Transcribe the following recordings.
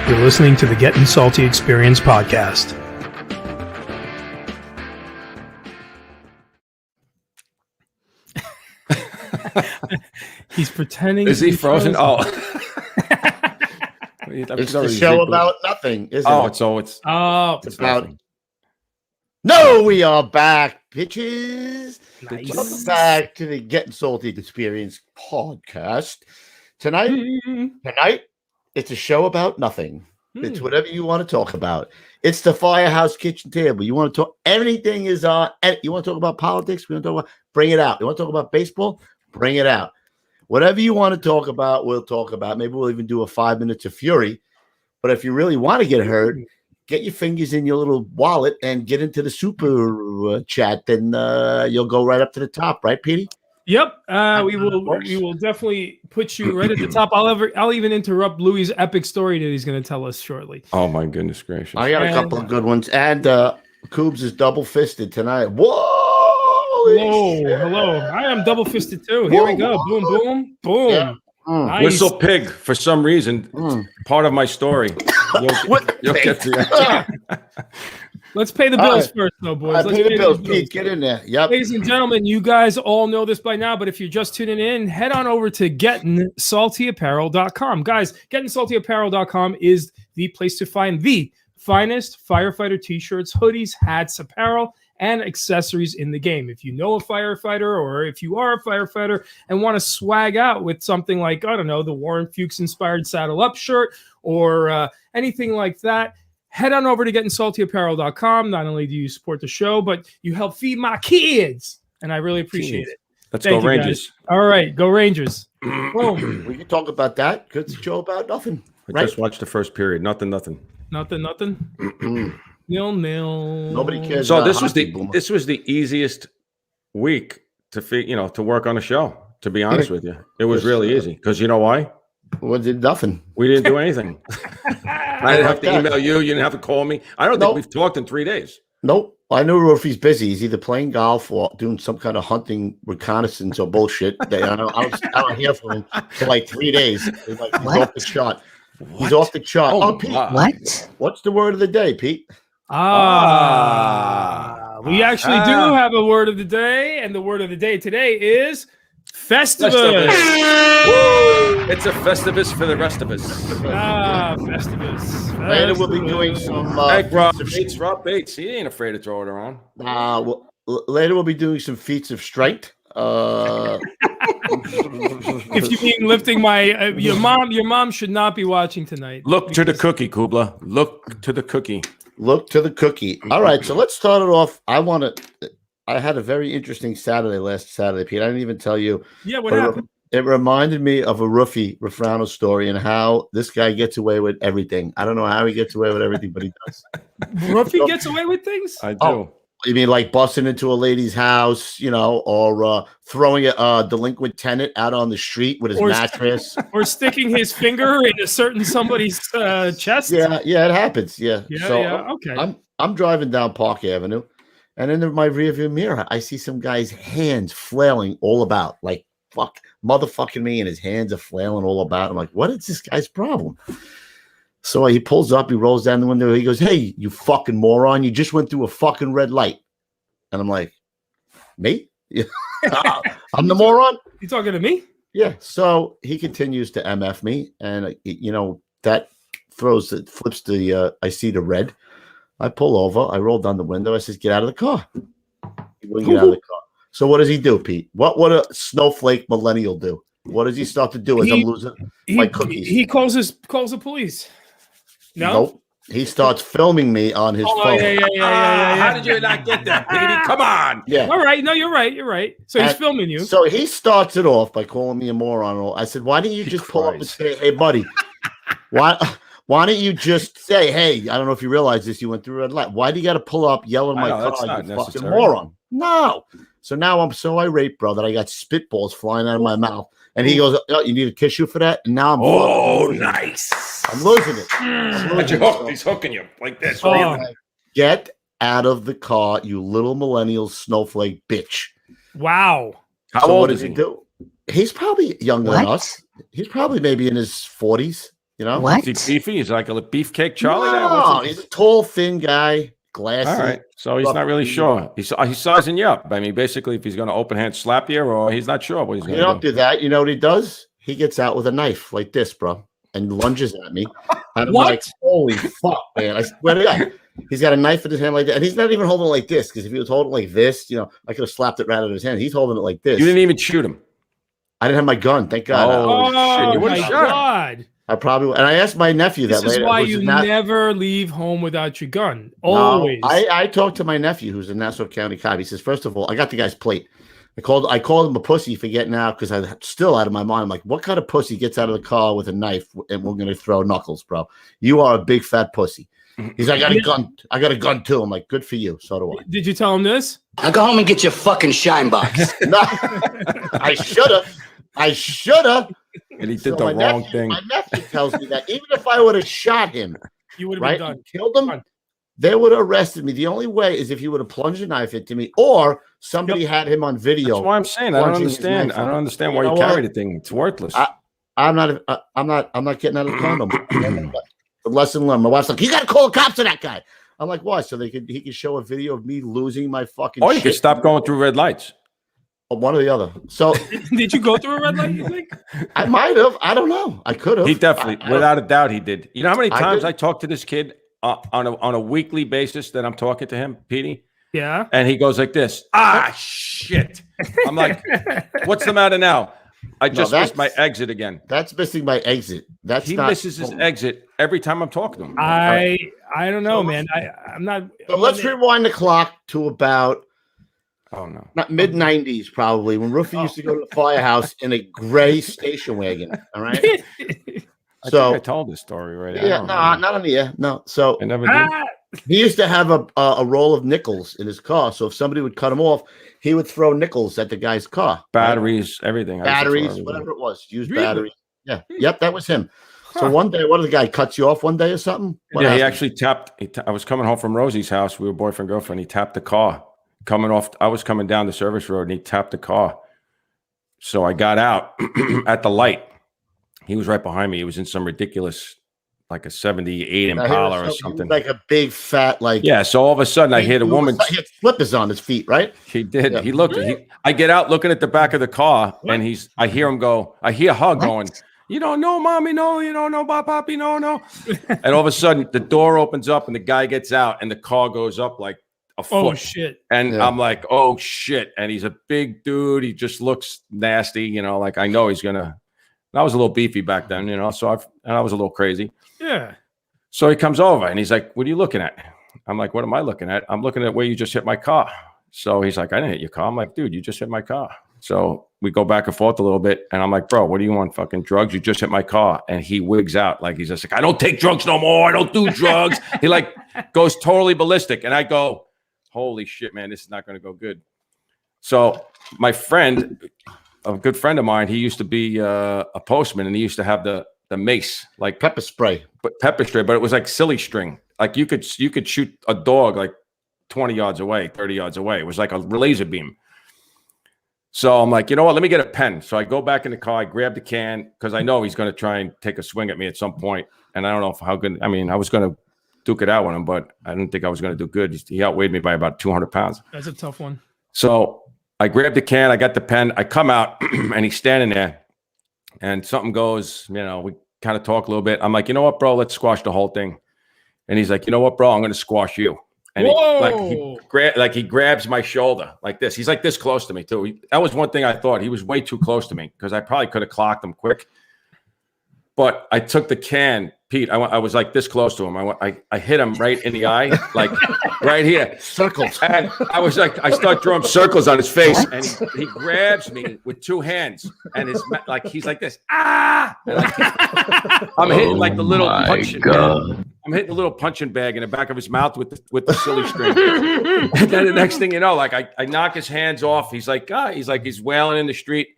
You're listening to the Gettin Salty Experience podcast. He's pretending. Is he frozen? Oh. It's the show about nothing, isn't it? It's about. No, we are back, bitches. Nice. Welcome back to the Getting Salty Experience podcast. Tonight, it's a show about nothing. It's whatever you want to talk about. It's the Firehouse kitchen table. You want to talk, anything is on. You want to talk about politics? We want to talk about, bring it out. You want to talk about baseball? Bring it out. Whatever you want to talk about, we'll talk about. Maybe we'll even do a 5 minutes of fury. But if you really want to get heard, get your fingers in your little wallet and get into the super chat. Then you'll go right up to the top, right, Petey? Yep, we will definitely put you right at the top. I'll even interrupt Louis' epic story that he's going to tell us shortly. Oh my goodness gracious! I got a couple of good ones, and Coobs is double fisted tonight. Whoa! Hello! I am double fisted too. Here we go. Boom, boom, boom. Yeah. Nice. Whistle pig for some reason. Part of my story. You'll get to that. Let's pay the bills first, though, boys. Let's pay the bills. Pete, get in there. Yep. Ladies and gentlemen, you guys all know this by now, but if you're just tuning in, head on over to GettinSaltyApparel.com. Guys, GettinSaltyApparel.com is the place to find the finest firefighter t-shirts, hoodies, hats, apparel, and accessories in the game. If you know a firefighter or if you are a firefighter and want to swag out with something like, I don't know, the Warren Fuchs inspired Saddle Up shirt or anything like that, head on over to GettinSaltyApparel.com. Not only do you support the show, but you help feed my kids, and I really appreciate it. Let's go Rangers. All right, go Rangers. Boom. We can talk about that. Good show about nothing. I just watched the first period. Nothing. Nothing. Nil. Nobody cares. So this was the easiest week to work on a show. To be honest with you, it was really easy because you know why? We did nothing. We didn't do anything. I didn't have to email you. You didn't have to call me. I don't think we've talked in 3 days. Nope. I know Rufy's busy. He's either playing golf or doing some kind of hunting reconnaissance or bullshit. I don't hear from him for like 3 days. He's off the chart. He's off the chart. Oh, Pete. What? What's the word of the day, Pete? We actually do have a word of the day, and the word of the day today is Festivus. It's a Festivus for the rest of us. Festivus. Later we'll be doing some. Rob Bates. He ain't afraid to throw it around. Later we'll be doing some feats of strength. If you mean lifting my your mom should not be watching tonight. Look to the cookie, Kubla. Look to the cookie. Look to the cookie. All right, so let's start it off. I had a very interesting Saturday last Saturday, Pete. I didn't even tell you. Yeah, what happened? It reminded me of a Rafrano story and how this guy gets away with everything. I don't know how he gets away with everything, but he does. Ruffy gets away with things? I do. Oh, you mean like busting into a lady's house, or throwing a delinquent tenant out on the street with his mattress, or sticking his finger in a certain somebody's chest? Yeah, it happens. Yeah. Okay. I'm driving down Park Avenue, and in my rearview mirror, I see some guy's hands flailing all about, like motherfucking me, and his hands are flailing all about. I'm like, what is this guy's problem? So he pulls up, he rolls down the window, he goes, "Hey, you fucking moron, you just went through a fucking red light." And I'm like, "Me? I'm the moron? You talking to me?" Yeah. So he continues to MF me, and that flips the I see the red. I pull over, I roll down the window, I says, "Get out of the car." He wouldn't get out of the car. So what does he do, Pete? What would a snowflake millennial do? What does he start to do as I'm losing my cookies? He calls the police. No? Nope. He starts filming me on his phone. Yeah. How did you not get that, Petey? Come on. Yeah. All right. No, you're right. So he's filming you. So he starts it off by calling me a moron. I said, "Why didn't you just pull up and say, 'Hey, buddy, why don't you just say, 'Hey, I don't know if you realize this, you went through a red light.' Why do you got to pull up, yell in my car, you fucking moron?" No. So now I'm so irate, bro, that I got spitballs flying out of my mouth. And he goes, "Oh, you need a tissue for that?" And now I'm nice. I'm losing it. He's hooking you like this. Get out of the car, you little millennial snowflake bitch. Wow. How old is he? Do? He's probably younger than us. He's probably maybe in his 40s. You know What? Is he beefy? He's like a beefcake Charlie now? No, What's he's a tall, thin guy, glasses. All right. So he's not really sure. He's sizing you up. I mean, basically, if he's going to open hand slap you, or he's not sure what he's going You to don't do that. You know what he does? He gets out with a knife like this, bro, and lunges at me. And I'm What? like, holy fuck, man. I swear to God. He's got a knife in his hand like that. And he's not even holding it like this, because if he was holding it like this, you know, I could have slapped it right out of his hand. He's holding it like this. You didn't even shoot him. I didn't have my gun. Thank God. Oh, shit. You my would've shot him. God. I probably would. And I asked my nephew This that is later. why who's you in Nas- never leave home without your gun. No, Always. I talked to my nephew who's a Nassau County cop. He says, first of all, I got the guy's plate. I called him a pussy for getting out, because I'm still out of my mind. I'm like, what kind of pussy gets out of the car with a knife and we're gonna throw knuckles, bro? You are a big fat pussy. He's like, I got a gun. I got a gun too. I'm like, good for you. So do I. Did you tell him this? Now go home and get your fucking shine box. No, I should have. And he did the wrong thing. My nephew tells me that even if I would have shot him, You would have right, been done. and killed him, Done. they would have arrested me. The only way is if you would have plunged a knife into me, or somebody had him on video. That's why I'm saying I don't plunging his understand. knife I don't in. understand You why know you carry what? the thing. It's worthless. I'm not getting out of the car no more. The lesson learned. My wife's like, you got to call the cops on that guy. I'm like, why? So he could show a video of me losing my fucking. Or you could shit. stop going through red lights. One or the other. So Did you go through a red light, you think? I might have. I don't know. I could have. He definitely, without a doubt, he did. You know how many I times did. I talk to this kid on a weekly basis that I'm talking to him, Petey? Yeah. And he goes like this, shit. I'm like, what's the matter now? I just missed my exit again. That's missing my exit. He misses his exit every time I'm talking to him. I don't know, man. I'm not. So let's rewind the clock to about Oh no, not mid '90s, probably, when Rufy used to go to the Firehouse in a gray station wagon. All right. I think I told this story right. Yeah, no, not on the air. No. So I never did. he used to have a roll of nickels in his car. So if somebody would cut him off, he would throw nickels at the guy's car. Batteries, everything. Batteries, whatever it was. Used Really? batteries. Yeah. Yep, that was him. So one day, what did the guy cuts you off one day or something? What Yeah, he happened? actually tapped. I was coming home from Rosie's house. We were boyfriend girlfriend. He tapped the car coming off. I was coming down the service road, and he tapped the car. So I got out at the light. He was right behind me. He was in some ridiculous, like a '78 Impala or something. Like a big fat, like Yeah. So all of a sudden, I hear the woman. He had slippers on his feet, right? He did. Yeah. He looked. I get out looking at the back of the car, and I hear him go. I hear her going. You don't know, mommy, no. You don't know, papi, no. And all of a sudden, the door opens up, and the guy gets out, and the car goes up like a foot. Oh shit! And I'm like, oh shit! And he's a big dude. He just looks nasty, you know. Like I know he's gonna. I was a little beefy back then, you know. So I was a little crazy. Yeah. So he comes over, and he's like, "What are you looking at?" I'm like, "What am I looking at? I'm looking at where you just hit my car." So he's like, "I didn't hit your car." I'm like, "Dude, you just hit my car." So we go back and forth a little bit, and I'm like, "Bro, what do you want? Fucking drugs? You just hit my car." And he wigs out like he's just like, "I don't take drugs no more. I don't do drugs." He like goes totally ballistic, and I go, "Holy shit, man, this is not going to go good." So my friend, a good friend of mine, he used to be a postman, and he used to have the mace, like Pepper spray. but it was like silly string. Like you could shoot a dog like 20 yards away, 30 yards away. It was like a laser beam. So I'm like, you know what? Let me get a pen. So I go back in the car. I grab the can because I know he's going to try and take a swing at me at some point. And I don't know how good. I mean, I was going to duke it out with him, but I didn't think I was going to do good. He outweighed me by about 200 pounds. That's a tough one. So I grabbed the can. I got the pen. I come out and he's standing there. And something goes, you know, we kind of talk a little bit. I'm like, you know what, bro? Let's squash the whole thing. And he's like, you know what, bro? I'm going to squash you. And he grabs my shoulder like this. He's like this close to me too. That was one thing I thought. He was way too close to me because I probably could have clocked him quick. But I took the can, Pete. I was like this close to him. I hit him right in the eye, like right here. Circles. And I was like, I start drawing circles on his face, and he grabs me with two hands, and he's like this. Ah! I'm hitting like the little punching bag. I'm hitting the little punching bag in the back of his mouth with the silly string. And then the next thing you know, like I knock his hands off. He's like, he's wailing in the street,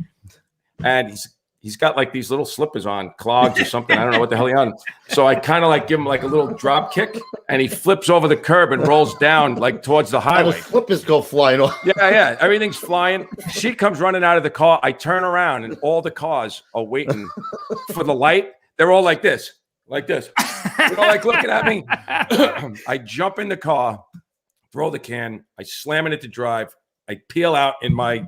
and he's got like these little slippers on, clogs or something. I don't know what the hell he on. So I kind of like give him like a little drop kick, and he flips over the curb and rolls down like towards the highway. The slippers go flying off. Yeah. Everything's flying. She comes running out of the car. I turn around, and all the cars are waiting for the light. They're all like this. like this. Like looking at me. I jump in the car, throw the can, I slam it into drive. I peel out in my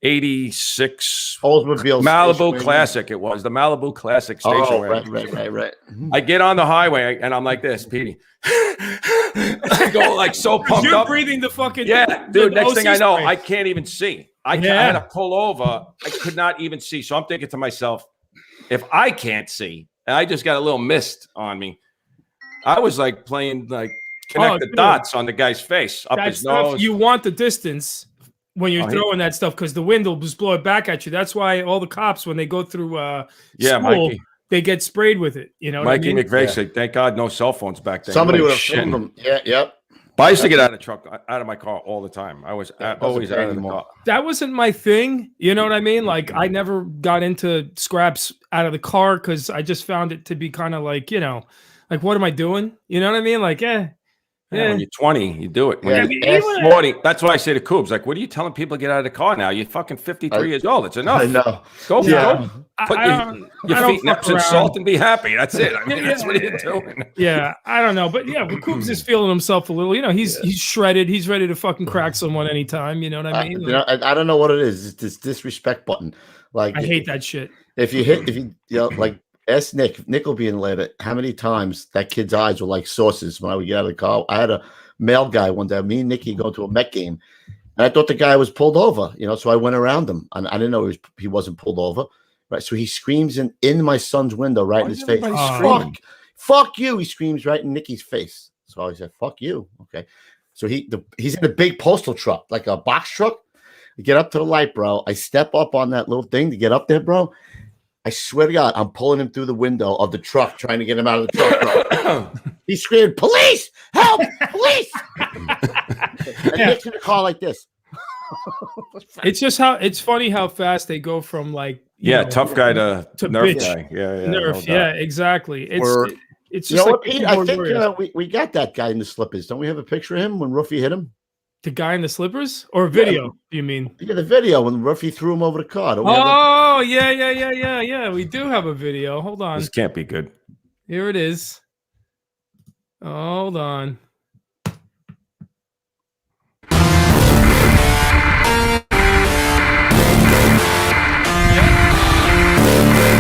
86 Oldsmobile Malibu station Classic. It was the Malibu Classic station. Oh, right. I get on the highway and I'm like this, Petey. I go like so pumped You're up. breathing the fucking dude. Next thing I know, spray. I can't even see. I had to pull over. I could not even see. So I'm thinking to myself, if I can't see, and I just got a little mist on me, I was like playing like connect the dots on the guy's face, up his nose. You want the distance when you're throwing that stuff because the wind will just blow it back at you. That's why all the cops, when they go through school, Mikey. They get sprayed with it. You know, Mikey McVeigh said, "Thank God, no cell phones back then." Somebody would have filmed them. Yeah, yep. But I used to get out of my car all the time. I was always out of the car. That wasn't my thing. You know what I mean? Like I never got into scraps out of the car because I just found it to be kind of like, you know, like what am I doing? You know what I mean? Like, When you're 20, you do it. When Yeah, you're 40, that's why I say to Coobs, like, what are you telling people to get out of the car now? You're fucking 53 years old. It's enough. I know. Go put your don't feet in Epsom fuck salt and be happy. That's it. I mean, that's what you're doing. Yeah, I don't know. But yeah, Coobs is feeling himself a little. You know, he's shredded. He's ready to fucking crack someone anytime. You know what I mean? You know, I don't know what it is. It's this disrespect button. Like I hate that shit. If you like, ask Nick will be in later. How many times that kid's eyes were like saucers when I would get out of the car? I had a male guy one day. Me and Nicky go to a Met game, and I thought the guy was pulled over. You know, so I went around him, and I didn't know he wasn't pulled over. Right, so he screams in my son's window, right in his face. Fuck you! He screams right in Nicky's face. So I said, "Fuck you." Okay, so he's in a big postal truck, like a box truck. I get up to the light, bro. I step up on that little thing to get up there, bro. I swear to God, I'm pulling him through the window of the truck, trying to get him out of the truck, bro. He screamed, "Police! Help! Police!" And Nick's in the car like this. It's funny how fast they go from like tough guy to Nerf bitch. guy. Nerf, exactly. It's just you know like what, Pete? I think we got that guy in the slippers. Don't we have a picture of him when Ruffy hit him? The guy in the slippers or video? You mean? Yeah, the video when Ruffy threw him over the car. Yeah. We do have a video. Hold on. This can't be good. Here it is. Hold on.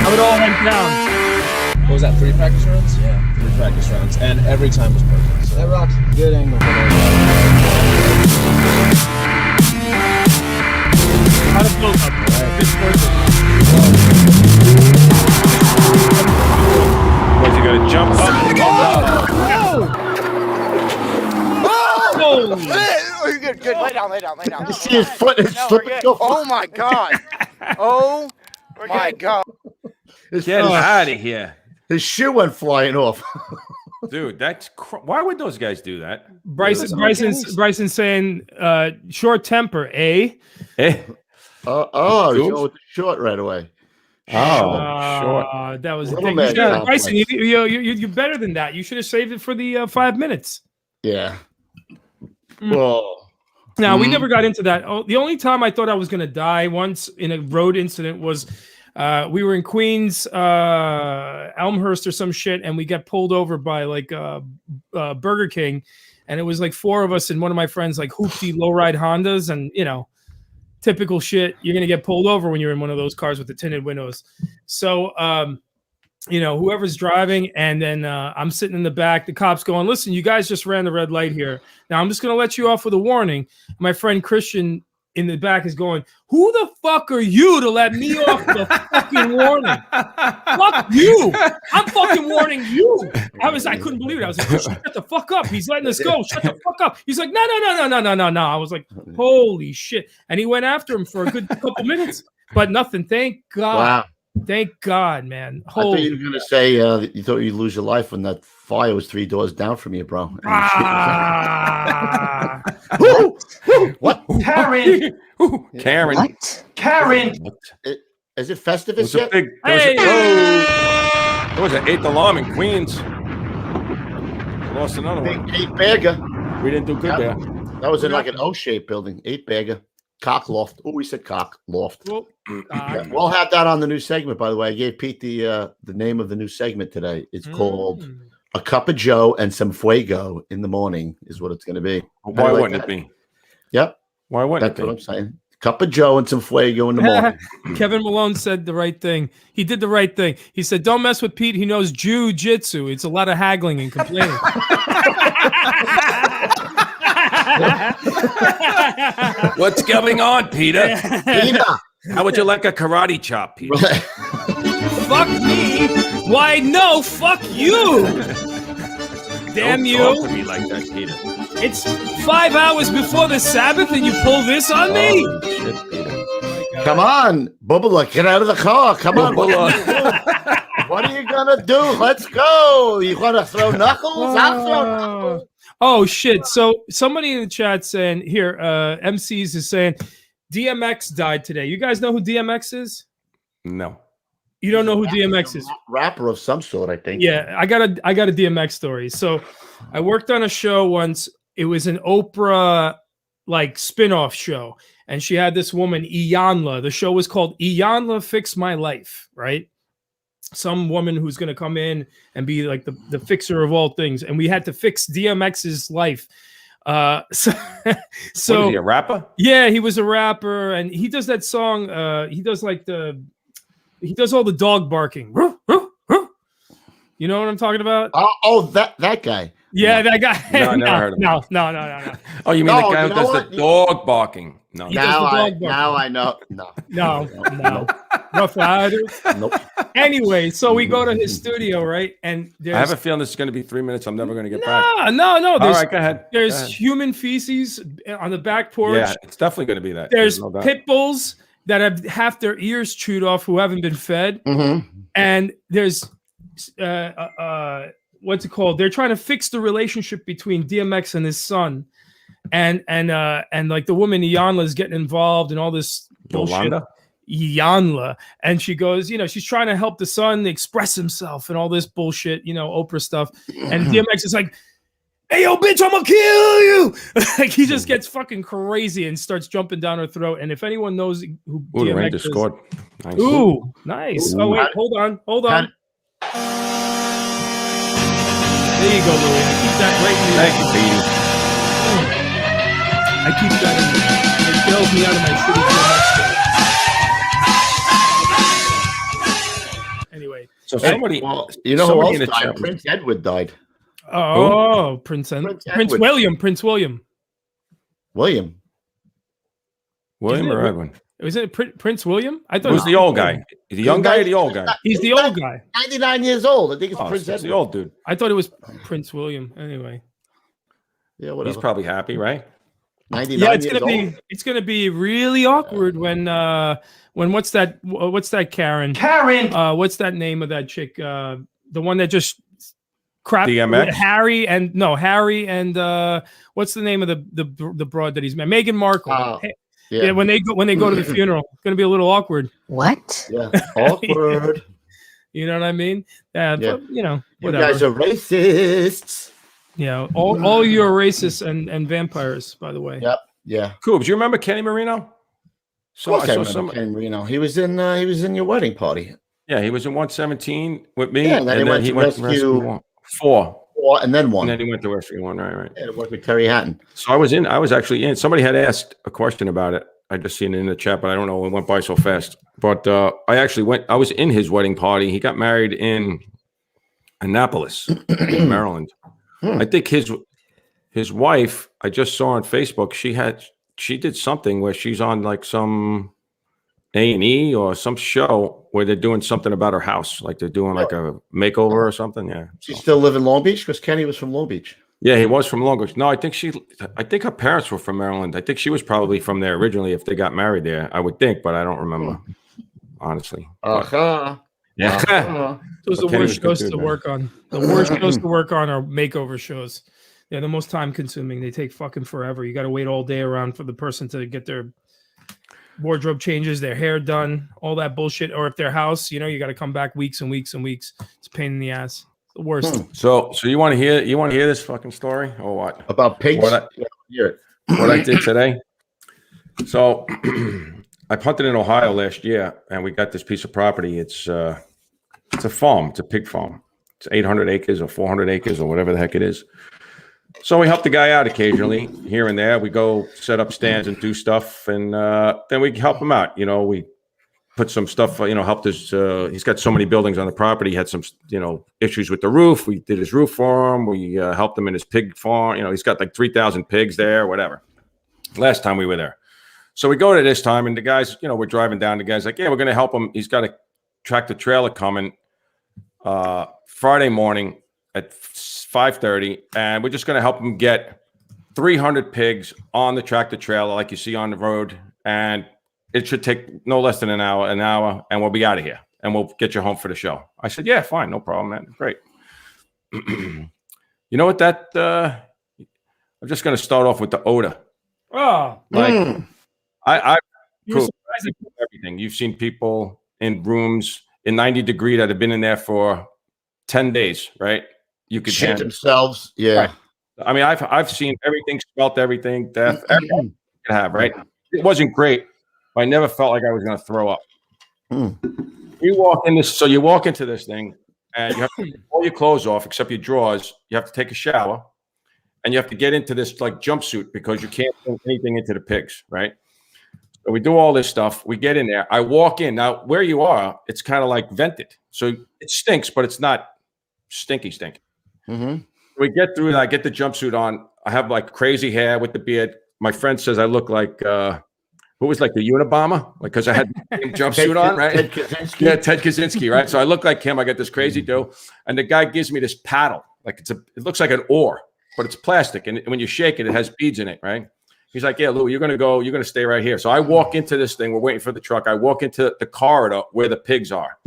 How it all went down. What was that, 3 practice rounds? Yeah, 3 practice rounds. And every time was perfect. So. That rocks. Good angle. How to build up. Was he going to jump up? Oh, you're good. Lay down. You see his foot and slipping. Oh my God. Oh my God. Get out of here. His shoe went flying off. Dude, that's why would those guys do that? Bryson's saying short temper, eh? He's going with the short right away. Short. That was the thing. Bryson, you're better than that. You should have saved it for the 5 minutes. Yeah. Whoa. Now, we never got into that. The only time I thought I was going to die once in a road incident was we were in Queens, Elmhurst or some shit, and we got pulled over by like Burger King, and it was like 4 of us and one of my friends like hoopty lowride Hondas, and you know, typical shit. You're gonna get pulled over when you're in one of those cars with the tinted windows. So you know, whoever's driving, and then I'm sitting in the back. The cop's going, "Listen, you guys just ran the red light here. Now I'm just gonna let you off with a warning." My friend Christian in the back is going, "Who the fuck are you to let me off the fucking warning? Fuck you! I'm fucking warning you." I couldn't believe it. I was like, "Shut the fuck up! He's letting us go. Shut the fuck up!" He's like, "No. I was like, "Holy shit!" And he went after him for a good couple minutes, but nothing. Thank God. Wow. Thank God, man. I thought you were going to say you thought you'd lose your life when that fire was 3 doors down from you, bro. What? Karen. What? Karen. Is it Festivus It was yet? There was an 8th alarm in Queens. Lost another one. 8 bagger. We didn't do good there. That was in like an O-shaped building. 8 bagger. Cock loft. Oh, we said cock loft. Well, We'll have that on the new segment, by the way. I gave Pete the name of the new segment today. It's called A Cup of Joe and Some Fuego in the Morning is what it's going to be. Why wouldn't it be? Yep. Why wouldn't That's it be? what I'm saying. Cup of Joe and some Fuego in the morning. Kevin Malone said the right thing. He did the right thing. He said, don't mess with Pete. He knows jiu-jitsu. It's a lot of haggling and complaining. What's going on, Peter? Peter. How would you like a karate chop, Peter? Fuck me. Why, no, fuck you. Damn Don't you. talk to me like that, Peter. It's 5 hours before the Sabbath and you pull this on me? Oh, shit, Peter. Come on, Bubba, get out of the car. Come on. Bubba. What are you going to do? Let's go. You going to throw knuckles? I'll throw knuckles. Oh, shit. So somebody in the chat saying, here, MCs is saying, DMX died today. You guys know who DMX is? No. You don't know who DMX is? Rapper of some sort, I think. Yeah, I got a DMX story. So I worked on a show once. It was an Oprah like spin-off show. And she had this woman, Iyanla. The show was called Iyanla Fix My Life, right? Some woman who's going to come in and be like the fixer of all things. And we had to fix DMX's life. So What, is he a rapper? Yeah, he was a rapper. And he does that song. He does all the dog barking. You know what I'm talking about? Oh, that guy. Yeah, that guy. No, I never heard of him. No. Oh, you mean No, the guy you who know does what? the dog barking? No. He does the dog barking. Now I know. No. Rough Riders. Nope. Anyway, so we go to his studio, right? And there's I have a feeling this is going to be 3 minutes. I'm never going to get back. no. All There's, right, go ahead. there's Go ahead. human feces on the back porch. Yeah, it's definitely going to be that. There's no doubt. pit bulls that have half their ears chewed off who haven't been fed. Mm-hmm. And there's what's it called? They're trying to fix the relationship between DMX and his son, and like the woman Iyanla is getting involved in all this bullshit. Yolanda? Iyanla, and she goes, she's trying to help the son express himself and all this bullshit, Oprah stuff. And DMX is like, "Hey, yo, bitch, I'm gonna kill you!" Like he just gets fucking crazy and starts jumping down her throat. And if anyone knows who Ooh, the DMX Rangers is, scored. Nice. ooh, nice. Ooh. Oh wait, hold on. There you go, Louis. I keep that right in Thank you, Petey. I keep that in there. It bails me out of my shitty DMX. Anyway. So somebody, Well, you know who somebody else in the died? chat- Prince Edward died. Oh, Prince Edward. William. Prince William. William. William or Edwin? Was it Prince William? I thought Who's the old guy? The young guy or the old guy? He's the old guy. 99 years old. I think it's Oh, Prince it's Edward. the old dude. I thought it was Prince William. Anyway. Yeah, whatever. He's probably happy, right? 99 Yeah, it's years gonna be really awkward when what's that Karen? What's that name of that chick? The one that just crap DMX? Harry and what's the name of the broad that he's met? Meghan Markle. Yeah, when they go to the funeral, it's gonna be a little awkward. What? Yeah, awkward. You know what I mean? Yeah. But, You whatever. guys are racists. Yeah, all you are racists and vampires, by the way. Yep. Yeah. Cool. Do you remember Kenny Marino? So Of course I saw remember some. Ken Marino. He was in your wedding party. Yeah, he was in 117 with me, Yeah, and then he went to Rescue 4, and then one. and then he went to Rescue 1. Right. Yeah, to work with Terry Hatton. So I was actually in. Somebody had asked a question about it. I just seen it in the chat, but I don't know. It went by so fast. But I actually went. I was in his wedding party. He got married in Annapolis, Maryland. I think his wife. I just saw on Facebook. She did something where she's on like some A&E or some show where they're doing something about her house, like they're doing like a makeover or something. Yeah. She still live in Long Beach because Kenny was from Long Beach. Yeah, he was from Long Beach. No, I think her parents were from Maryland. I think she was probably from there originally if they got married there, I would think, but I don't remember, honestly. Yeah. Those are the Kenny was worst a good shows dude, to man. work on. The worst shows to work on are makeover shows. They're the most time consuming. They take fucking forever. You got to wait all day around for the person to get their wardrobe changes, their hair done, all that bullshit. Or if their house, you got to come back weeks and weeks and weeks. It's a pain in the ass. The worst. So you want to hear this fucking story or what? About pigs? What I did today. So I punted in Ohio last year, and we got this piece of property. It's a farm. It's a pig farm. It's 800 acres or 400 acres or whatever the heck it is. So we help the guy out occasionally here and there. We go set up stands and do stuff, and then we help him out. You know, we put some stuff, helped us. He's got so many buildings on the property. He had some, issues with the roof. We did his roof for him. We helped him in his pig farm. He's got like 3,000 pigs there, whatever. Last time we were there. So we go to this time, and the guys, we're driving down. The guy's like, yeah, we're going to help him. He's got a tractor trailer coming Friday morning at 5:30, and we're just going to help him get 300 pigs on the tractor trailer like you see on the road, and it should take no less than an hour, and we'll be out of here, and we'll get you home for the show. I said, yeah, fine, no problem, man. Great. You know what I'm just going to start off with the odor. Oh, like I prove everything. You've seen people in rooms in 90 degree that have been in there for 10 days, right? You could shit themselves. Yeah. Right. I mean, I've seen everything, smelt everything, death, everything you could have, right? It wasn't great, but I never felt like I was going to throw up. You walk into this thing, and you have to take all your clothes off except your drawers. You have to take a shower, and you have to get into this like jumpsuit because you can't put anything into the pigs, right? So we do all this stuff. We get in there. I walk in. Now, where you are, it's kind of like vented. So it stinks, but it's not stinky. We get through, and I get the jumpsuit on. I have like crazy hair with the beard. My friend says I look like, who was like the Unabomber? Like, because I had the same jumpsuit on, right? Ted Kaczynski. Yeah, Ted Kaczynski, right? So I look like him. I got this crazy do. And the guy gives me this paddle. Like it looks like an oar, but it's plastic. And when you shake it, it has beads in it, right? He's like, yeah, Lou, you're going to stay right here. So I walk into this thing. We're waiting for the truck. I walk into the corridor where the pigs are.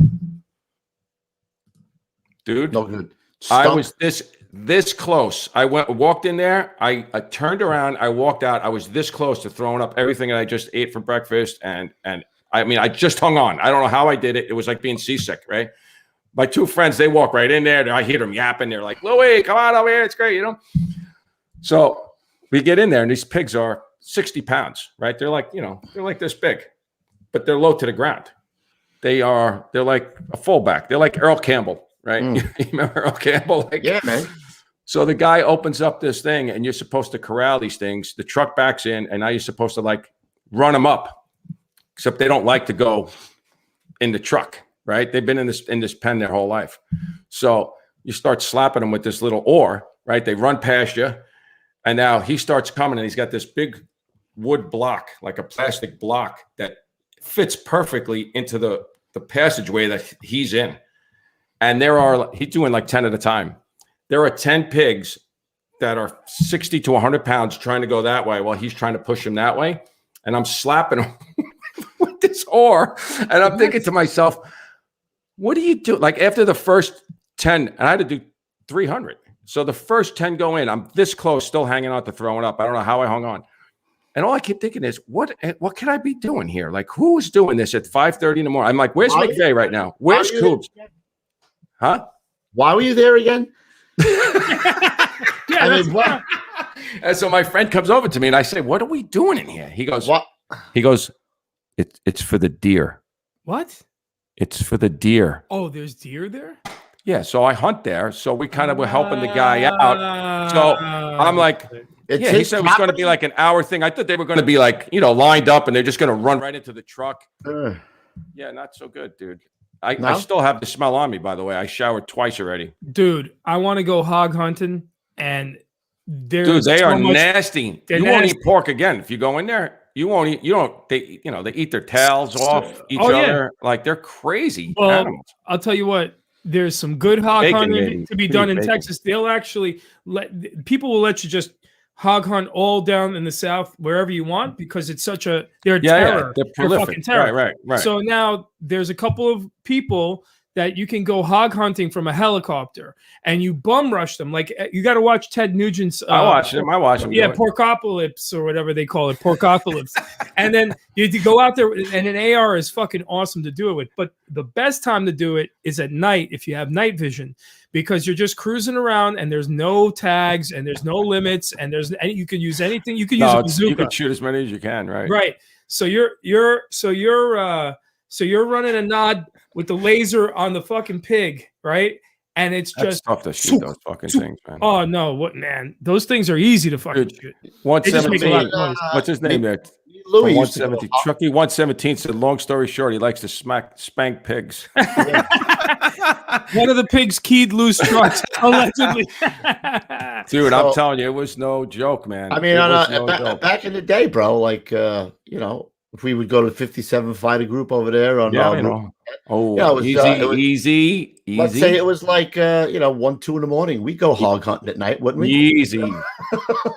Dude, no good. I was this close. I walked in there. I turned around. I walked out. I was this close to throwing up everything that I just ate for breakfast. And I mean, I just hung on. I don't know how I did it. It was like being seasick, right? My two friends, they walk right in there. I hear them yapping. They're like, Louie, come on over here. It's great, So we get in there, and these pigs are 60 pounds, right? They're like, they're like this big, but they're low to the ground. They're like a fullback. They're like Earl Campbell, right? You remember Earl Campbell? Like, yeah, man. So the guy opens up this thing, and you're supposed to corral these things. The truck backs in, and now you're supposed to like run them up, except they don't like to go in the truck, right? They've been in this pen their whole life. So you start slapping them with this little oar, right? They run past you. And now he starts coming, and he's got this big wood block, like a plastic block that fits perfectly into the passageway that he's in. And he's doing like 10 at a time. There are 10 pigs that are 60 to 100 pounds trying to go that way while he's trying to push them that way. And I'm slapping him with this oar. And I'm thinking to myself, what do you do? Like after the first 10, and I had to do 300. So the first 10 go in. I'm this close, still hanging out to throwing up. I don't know how I hung on. And all I keep thinking is, what can I be doing here? Like, who is doing this at 5:30 in the morning? I'm like, where's McVeigh right now? Where's Coops? Huh? Why were you there again? And so my friend comes over to me, and I say, what are we doing in here? He goes, what? He goes, it's for the deer. What? It's for the deer. Oh, there's deer there? Yeah, so I hunt there. So we kind of were helping the guy out. So I'm like, he said it was going to be like an hour thing. I thought they were going to be like, lined up, and they're just going to run right into the truck. Yeah, not so good, dude. I still have the smell on me, by the way. I showered twice already. Dude, I want to go hog hunting, and they are nasty. You won't eat pork again if you go in there. You won't eat. You don't. They eat their tails off each other. Like they're crazy animals. I'll tell you what. There's some good hog hunting to be done in Texas. They'll actually people will let you just hog hunt all down in the South, wherever you want, because it's such a terror. Yeah, they're prolific. Fucking terror. Right. So now there's a couple of people that you can go hog hunting from a helicopter, and you bum rush them. Like you got to watch Ted Nugent's. I watch him. Yeah, Porkopolis or whatever they call it, Porkopolis. And then you go out there, and an AR is fucking awesome to do it with. But the best time to do it is at night if you have night vision, because you're just cruising around, and there's no tags, and there's no limits, and you can use anything. You can use a bazooka. You can shoot as many as you can, right? Right. So you're running a nod with the laser on the fucking pig, right? And it's That's just tough to shoot those fucking things, man. oh no, what man? Those things are easy to fucking Dude, shoot. They just make a lot of 117. noise. What's his name there? Louis used to go 117. Chucky 117 said, long story short, he likes to spank pigs. One of the pigs keyed loose trucks, allegedly. Dude, I'm telling you, it was no joke, man. I mean, It was no joke. back in the day, bro, like, you know, if we would go to 57 fighter group over there on Yeah, you know. Oh, yeah, it was, easy. let's say it was like, you know, 1, 2 in the morning. We'd go hog hunting at night, wouldn't we? Easy.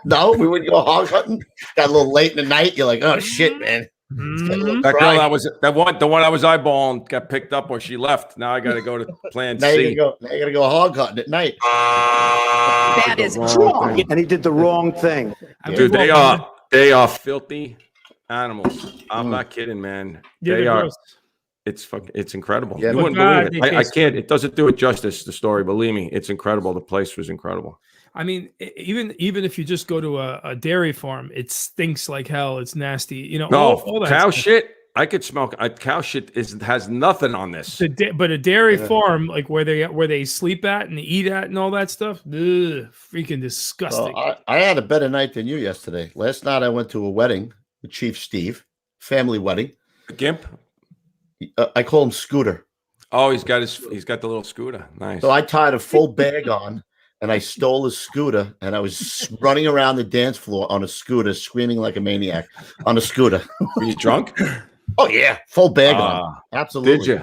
No, we would go hog hunting. Got a little late in the night. You're like, oh shit, man. That girl the one I was eyeballing got picked up or she left. Now I got to go to plan Now C. you gotta go hog hunting at night. That is wrong. And he did the wrong thing. Dude, they are filthy animals. I'm not kidding, man. Yeah, They are. gross. It's incredible. Yeah, You wouldn't God, believe they it. I taste can't. It doesn't do it justice. The story, believe me, it's incredible. The place was incredible. I mean, even if you just go to a dairy farm, it stinks like hell. It's nasty. You know, No, all that cow stuff. shit. I could smell. Cow shit has nothing on this. But a dairy farm, like where they sleep at and eat at and all that stuff, ugh, freaking disgusting. I had a better night than you yesterday. Last night I went to a wedding with Chief Steve, family wedding. Gimp. I call him Scooter. Oh, he's got the little scooter. Nice. So I tied a full bag on, and I stole his scooter, and I was running around the dance floor on a scooter, screaming like a maniac on a scooter. Were you drunk? Oh yeah, full bag on. Absolutely. Did you?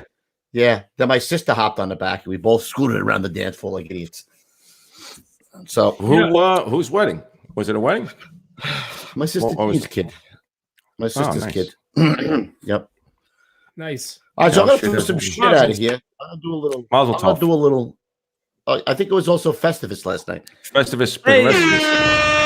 Yeah. Then my sister hopped on the back, and we both scooted around the dance floor like idiots. So Whose wedding? Was it a wedding? my sister's kid. My sister's nice. kid. Yep. Nice. All right, so I'm Yeah, gonna throw some shit Mazel out of here. I'm gonna do a little. Mazel I'm gonna tov. do a little. I think it was also Festivus last night. Festivus. Hey.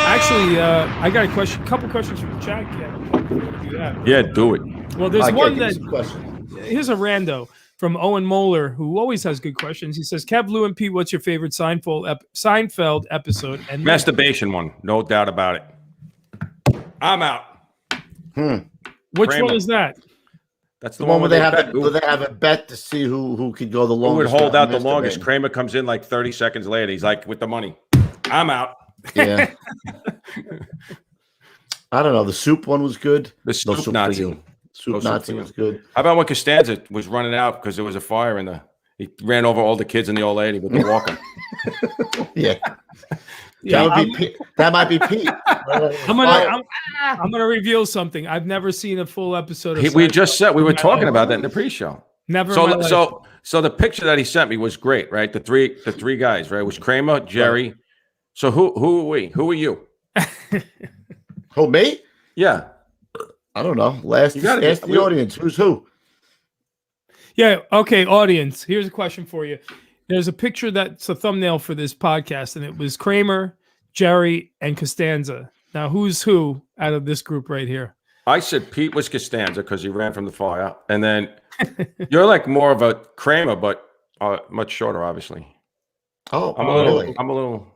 Actually, I got a couple questions from the chat. Yeah, do it. Well, there's Okay, one give me that some questions. here's a rando from Owen Moeller, who always has good questions. He says, Kev, Lou, and Pete, what's your favorite Seinfeld episode? And Masturbation one, no doubt about it. I'm out. which Kramer. one is that? That's The one where they have bet they have a bet to see who could go the who longest. would hold out the masturbating. longest. Kramer comes in like 30 seconds later. He's like, with the money, I'm out. Yeah. I don't know. The soup one was good. The No soup soup Nazi. for you. Soup No soup Nazi for was you. good. How about when Costanza was running out because there was a fire in the? He ran over all the kids and the old lady with the walker. Yeah. Yeah, That might be Pete. I'm gonna reveal something. I've never seen a full episode of We Seinfeld just said we were in my talking life. about that in the pre-show. Never in my life. So the picture that he sent me was great, right? The three guys, right? It was Kramer, Jerry. So who are we? Who are you? Who, me? Yeah. I don't know. Ask the audience. Who's who? Yeah. Okay, audience. Here's a question for you. There's a picture that's a thumbnail for this podcast, and it was Kramer, Jerry, and Costanza. Now, who's who out of this group right here? I said Pete was Costanza because he ran from the fire, and then you're like more of a Kramer, but much shorter, obviously. Oh, I'm a little.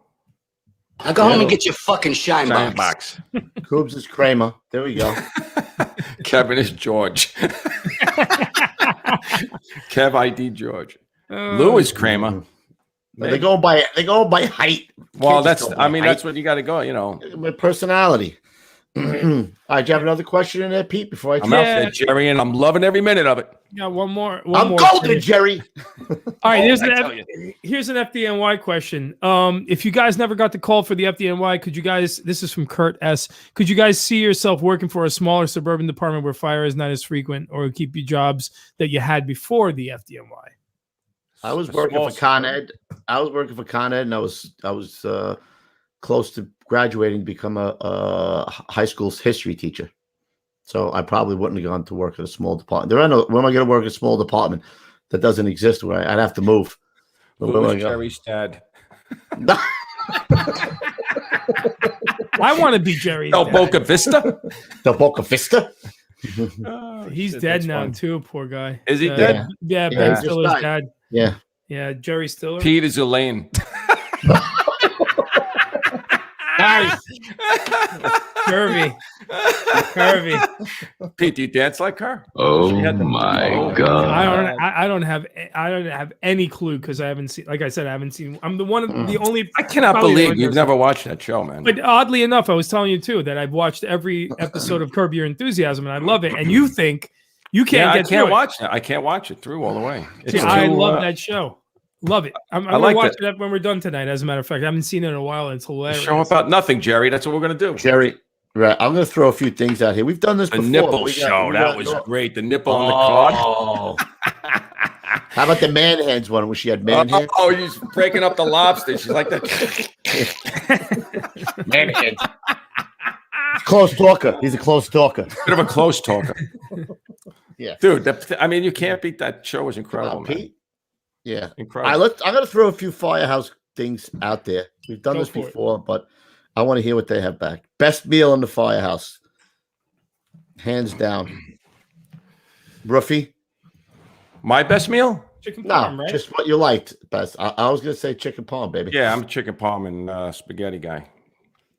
Now go home and get your fucking shine Giant box. box. Coobs is Kramer. There we go. Kevin is George. Kev ID George. Lou is Kramer. They go by height. Well, Kids go by height. that's what you got to go. You know, My personality. All right, do you have another question in there, Pete? Before I I'm tell out there, Jerry, and I'm loving every minute of it. Yeah, one more. I'm golden, Jerry. All right, here's I tell you. an FDNY question. If you guys never got the call for the FDNY, could you guys? This is from Kurt S. Could you guys see yourself working for a smaller suburban department where fire is not as frequent, or keep you jobs that you had before the FDNY? I was working for Con Ed. And I was close to graduating to become a high school's history teacher. So I probably wouldn't have gone to work at a small department. Where am I going to work at a small department that doesn't exist? Where I'd have to move. Who was Jerry's dad? I want to be Jerry's El dad. Boca Vista. The Boca Vista. He's dead now too. Poor guy. Is he dead? Yeah, Ben Yeah. Stiller's Just dad. Yeah. Yeah, Jerry Stiller. Pete is Elaine. Nice. Curvy. Kirby. Pete, do you dance like her? Oh She had the- my god. I don't have any clue because I haven't seen. Like I said, I haven't seen. I'm the only. I cannot probably the believe only you've person. never watched that show, man. But oddly enough, I was telling you too that I've watched every episode of Curb Your Enthusiasm and I love it. And you think you can't I get can't through it. watch that. I can't watch it through all the way. See, I love that show. Love it. I'm I gonna like watch that. it when we're done tonight. As a matter of fact, I haven't seen it in a while. It's hilarious. Show about nothing, Jerry. That's what we're gonna do. Jerry, right? I'm going to throw a few things out here. We've done this The before. nipple We show. got- That was great. The nipple on the card. Oh. How about the man hands one where she had man hands? Oh, she's breaking up the lobster. She's like that. Man hands. Close talker. He's a close talker. Bit of a close talker. Yeah. Dude, I mean, you can't beat that show. Was incredible, man. Pete? Yeah. Incredible. I'm going to throw a few Firehouse things out there. We've done Go this for it. before, but I want to hear what they have back. Best meal in the Firehouse. Hands down. Ruffy? My best meal? Chicken No, parm, right? just what you liked best. I was going to say chicken parm, baby. Yeah, I'm a chicken parm and spaghetti guy.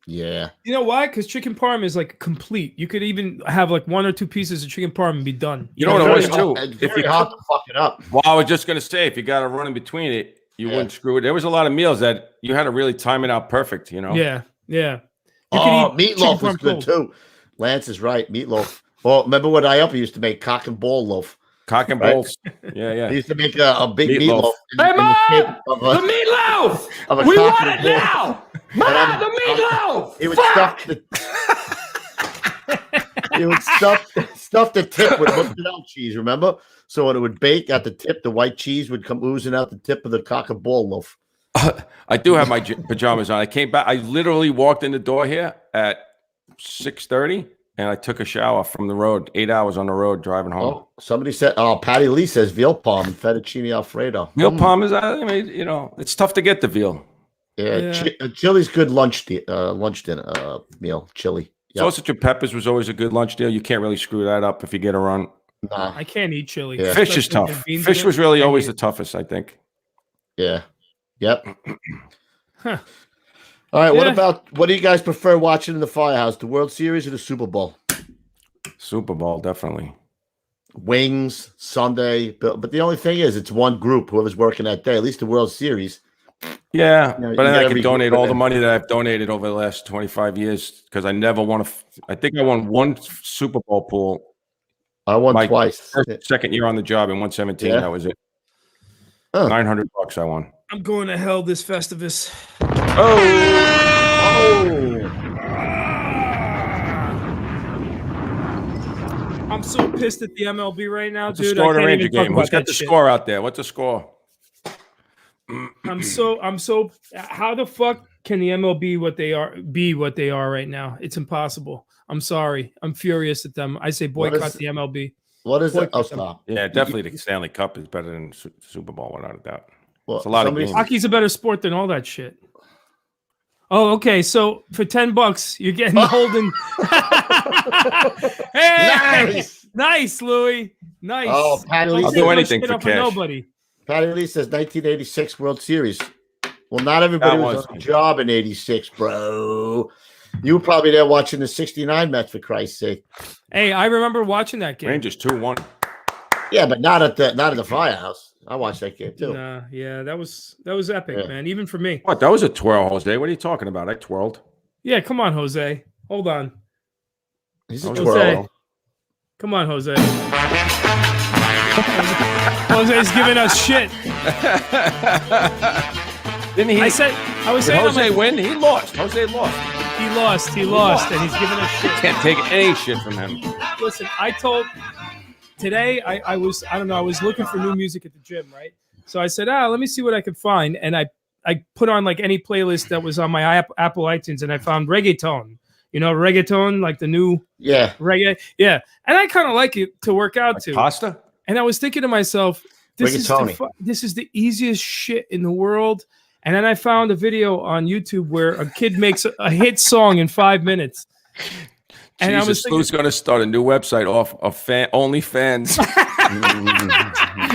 Yeah. You know why? Because chicken parm is like complete. You could even have like 1 or 2 pieces of chicken parm and be done. You know what it was Very too? hard- It's If very you hard to fuck it up. Well, I was just gonna say, if you got to run in between it, you wouldn't screw it. There was a lot of meals that you had to really time it out perfect. You know? Yeah, yeah. You Oh, could eat meatloaf chicken was parm good cold. too. Lance is right. Meatloaf. Well, remember what Iupa used to make? Cock and ball loaf. Cock and Right. balls. Yeah, yeah. He used to make a big Meatloaf. meatloaf. Hey, in the Mom! shape of a- The meatloaf! of a We cock want and it ball. now! And Mom, the meatloaf! He would stuff the. He would stuff the tip with mozzarella cheese. Remember? So when it would bake at the tip, the white cheese would come oozing out the tip of the cock and ball loaf. I do have my pajamas on. I came back. I literally walked in the door here at 6:30, and I took a shower from the road. 8 hours on the road driving home. Oh, somebody said. Oh, Patty Lee says veal palm and fettuccine alfredo. Veal palm is. I mean, you know, it's tough to get the veal. Yeah, chili's good lunch dinner meal. Chili. Yep. Sausage and peppers was always a good lunch deal. You can't really screw that up if you get a run. Nah. I can't eat chili. Yeah. Fish is Especially tough. with beans Fish in was it. really I always can't the toughest, I think. Yeah. Yep. Huh. All right. Yeah. What do you guys prefer watching in the Firehouse? The World Series or the Super Bowl? Super Bowl, definitely. Wings, Sunday. But the only thing is, it's one group, whoever's working that day. At least the World Series. Yeah, You know, but you then get I every can donate group all in the there. money that I've donated over the last 25 years because I never won I think I won one Super Bowl pool I won my twice. second year on the job in 117. Yeah. That was it. Huh. $900 I won. I'm going to hell this Festivus. I'm so pissed at the MLB right now, What's the dude. score I of the can't Ranger even talk game? about Who's got that the shit. score out there? What's the score? I'm so. How the fuck can the MLB be what they are right now? It's impossible. I'm sorry. I'm furious at them. I say boycott the MLB. What is it? Oh, Boycott them. stop. Yeah, definitely the Stanley Cup is better than Super Bowl, without a doubt. Well, It's a lot of somebody- games. Hockey's a better sport than all that shit. Oh, okay. So for $10, you're getting Holden. Hey, nice, Louis. Nice. Oh, Patty Lee Don't I'll says- take do no anything shit for up on cash. nobody. Patty Lee says 1986 World Series. Well, not everybody That was was- on the job in 86, bro. You were probably there watching the 69 Mets, for Christ's sake. Hey, I remember watching that game. Rangers 2-1. Yeah, but not at the Firehouse. I watched that game too. Nah, yeah, that was epic, Yeah. man. Even for me. What? That was a twirl, Jose. What are you talking about? I twirled. Yeah, come on, Jose. Hold on. He's a Jose. twirl. Come on, Jose. Jose's giving us shit. Didn't he? I was Did saying, I'm Jose like, win? He lost. Jose lost. he lost, and he's giving us shit. Can't take any shit from him. Listen, I told today I was looking for new music at the gym, right? So I said, let me see what I could find, and I put on like any playlist that was on my Apple iTunes, and I found reggaeton. You know, reggaeton, like the new Yeah. reggae, yeah. And I kind of like it to work out to. Pasta? And I was thinking to myself, this Rigatoni. is the easiest shit in the world. And then I found a video on YouTube where a kid makes a hit song in 5 minutes. And I was Jesus, thinking, Lou's going to start a new website off of OnlyFans.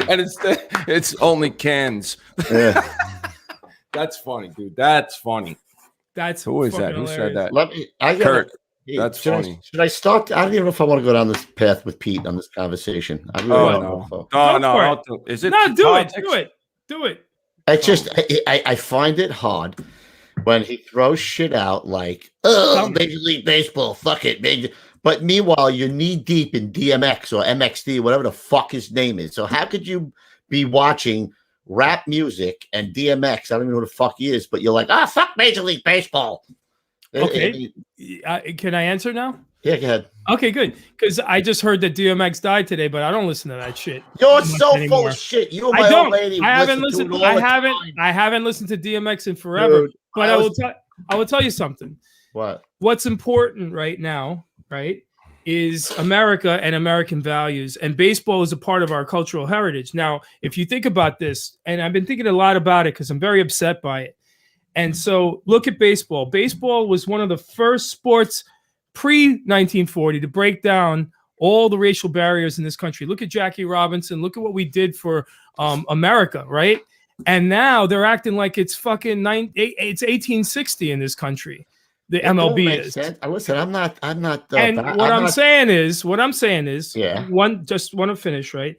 And it's only cans. Yeah. That's funny, dude. That's funny. that's Who is that? fucking Who said hilarious. that? I got Kurt. That's funny. Should I start? I don't even know if I want to go down this path with Pete on this conversation. I really don't know. No. Is it? No, do politics? Do it. It's just I find it hard when he throws shit out like, "Oh, Major League Baseball, fuck it, But meanwhile, you're knee deep in DMX or MXD, whatever the fuck his name is. So how could you be watching rap music and DMX? I don't even know who the fuck he is, but you're like, fuck Major League Baseball. Okay. Can I answer now? Yeah, go ahead. Okay, good. Because I just heard that DMX died today, but I don't listen to that shit. You're so full of shit. You and my old lady. I haven't listened. I haven't listened to DMX in forever. Dude, but I will tell you something. What? What's important right now, right, is America and American values, and baseball is a part of our cultural heritage. Now, if you think about this, and I've been thinking a lot about it because I'm very upset by it. And so, look at baseball. Baseball was one of the first sports pre-1940 to break down all the racial barriers in this country. Look at Jackie Robinson. Look at what we did for America, right? And now they're acting like it's fucking it's 1860 in this country. The MLB is. Listen, I'm not. And what I'm saying is, yeah. Just want to finish, right?